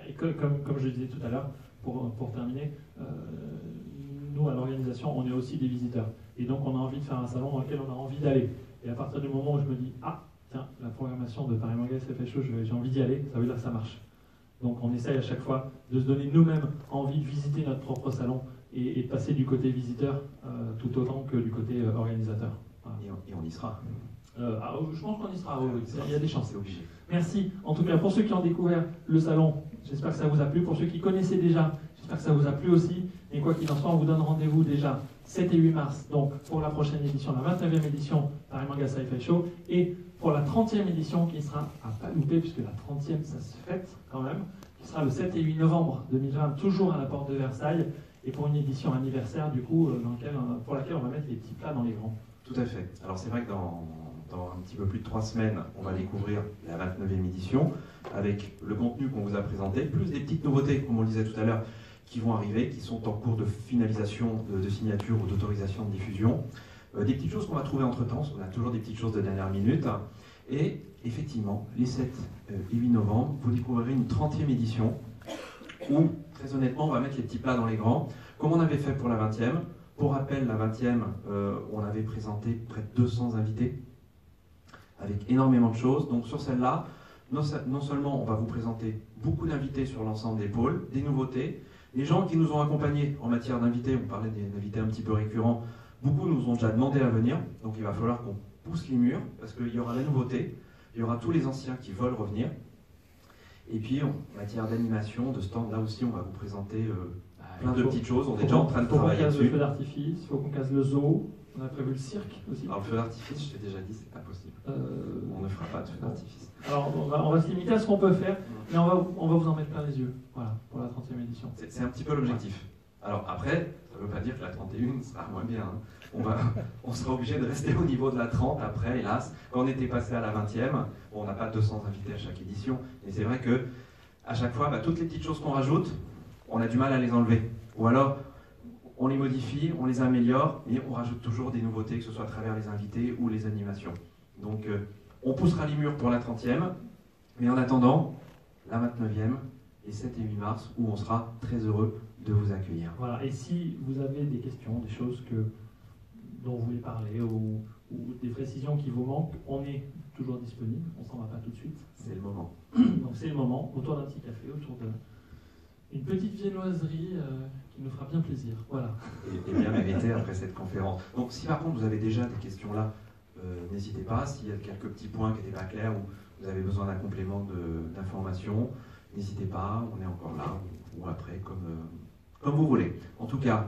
Et comme je le disais tout à l'heure, pour terminer, nous à l'organisation, on est aussi des visiteurs. Et donc on a envie de faire un salon dans lequel on a envie d'aller. Et à partir du moment où je me dis, ah, tiens, la programmation de Paris Manga SFI Show, j'ai envie d'y aller, ça veut dire que ça marche. Donc on essaye à chaque fois de se donner nous-mêmes envie de visiter notre propre salon et de passer du côté visiteur tout autant que du côté organisateur. Voilà. Et on y sera. Je pense qu'on y sera, oui, il y a des chances. C'est obligé. Merci. En tout cas, pour ceux qui ont découvert le salon, j'espère que ça vous a plu. Pour ceux qui connaissaient déjà, j'espère que ça vous a plu aussi. Et quoi qu'il en soit, on vous donne rendez-vous déjà 7 et 8 mars, donc pour la prochaine édition, la 29e édition Paris Manga Sci-Fi Show, et pour la 30e édition qui sera à pas louper, puisque la 30e, ça se fête quand même, qui sera le 7 et 8 novembre 2020, toujours à la porte de Versailles, et pour une édition anniversaire, du coup, pour laquelle on va mettre les petits plats dans les grands. Tout à fait. Alors c'est vrai que dans un petit peu plus de 3 semaines, on va découvrir la 29e édition, avec le contenu qu'on vous a présenté, plus des petites nouveautés, comme on le disait tout à l'heure, qui vont arriver, qui sont en cours de finalisation, de signature ou d'autorisation de diffusion. Des petites choses qu'on va trouver entre-temps, parce qu'on a toujours des petites choses de dernière minute. Et effectivement, les 7 et 8 novembre, vous découvrirez une 30e édition où, très honnêtement, on va mettre les petits plats dans les grands, comme on avait fait pour la 20e. Pour rappel, la 20e, on avait présenté près de 200 invités, avec énormément de choses. Donc sur celle-là, non seulement on va vous présenter beaucoup d'invités sur l'ensemble des pôles, des nouveautés, les gens qui nous ont accompagnés en matière d'invités, on parlait des invités un petit peu récurrents, beaucoup nous ont déjà demandé à venir, donc il va falloir qu'on pousse les murs, parce qu'il y aura la nouveauté, il y aura tous les anciens qui veulent revenir, et puis en matière d'animation, de stand, là aussi on va vous présenter plein de petites choses, on est déjà en train de travailler dessus. Il faut qu'on casse le feu d'artifice, il faut qu'on casse le zoo, on a prévu le cirque aussi. Alors le feu d'artifice, je t'ai déjà dit, c'est pas possible. On ne fera pas de feu d'artifice. Alors on va se limiter à ce qu'on peut faire, mais on va vous en mettre plein les yeux, voilà, pour la 30e édition. C'est un petit peu l'objectif. Alors après, ça ne veut pas dire que la 31 sera moins bien. Hein. On sera obligé de rester au niveau de la 30 après, hélas. Quand on était passé à la 20e, bon, on n'a pas 200 invités à chaque édition, mais c'est vrai que à chaque fois, toutes les petites choses qu'on rajoute, on a du mal à les enlever. Ou alors, on les modifie, on les améliore, mais on rajoute toujours des nouveautés, que ce soit à travers les invités ou les animations. Donc, on poussera les murs pour la 30e, mais en attendant, la 29e, les 7 et 8 mars, où on sera très heureux de vous accueillir. Voilà, et si vous avez des questions, des choses dont vous voulez parler, ou des précisions qui vous manquent, on est toujours disponible, on s'en va pas tout de suite. C'est le moment. Donc c'est le moment, autour d'un petit café, autour d'une petite viennoiserie qui nous fera bien plaisir. Voilà. Et bien mérité après cette conférence. Donc si par contre vous avez déjà des questions là, n'hésitez pas. S'il y a quelques petits points qui n'étaient pas clairs ou vous avez besoin d'un complément d'information, n'hésitez pas, on est encore là, ou après, comme vous voulez. En tout cas,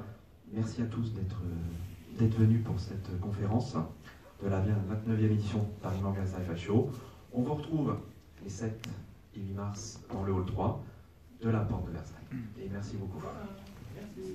merci à tous d'être venus pour cette conférence de la 29e édition Paris Manga Sci-Fi Show. On vous retrouve les 7 et 8 mars dans le hall 3 de la porte de Versailles. Et merci beaucoup. Merci.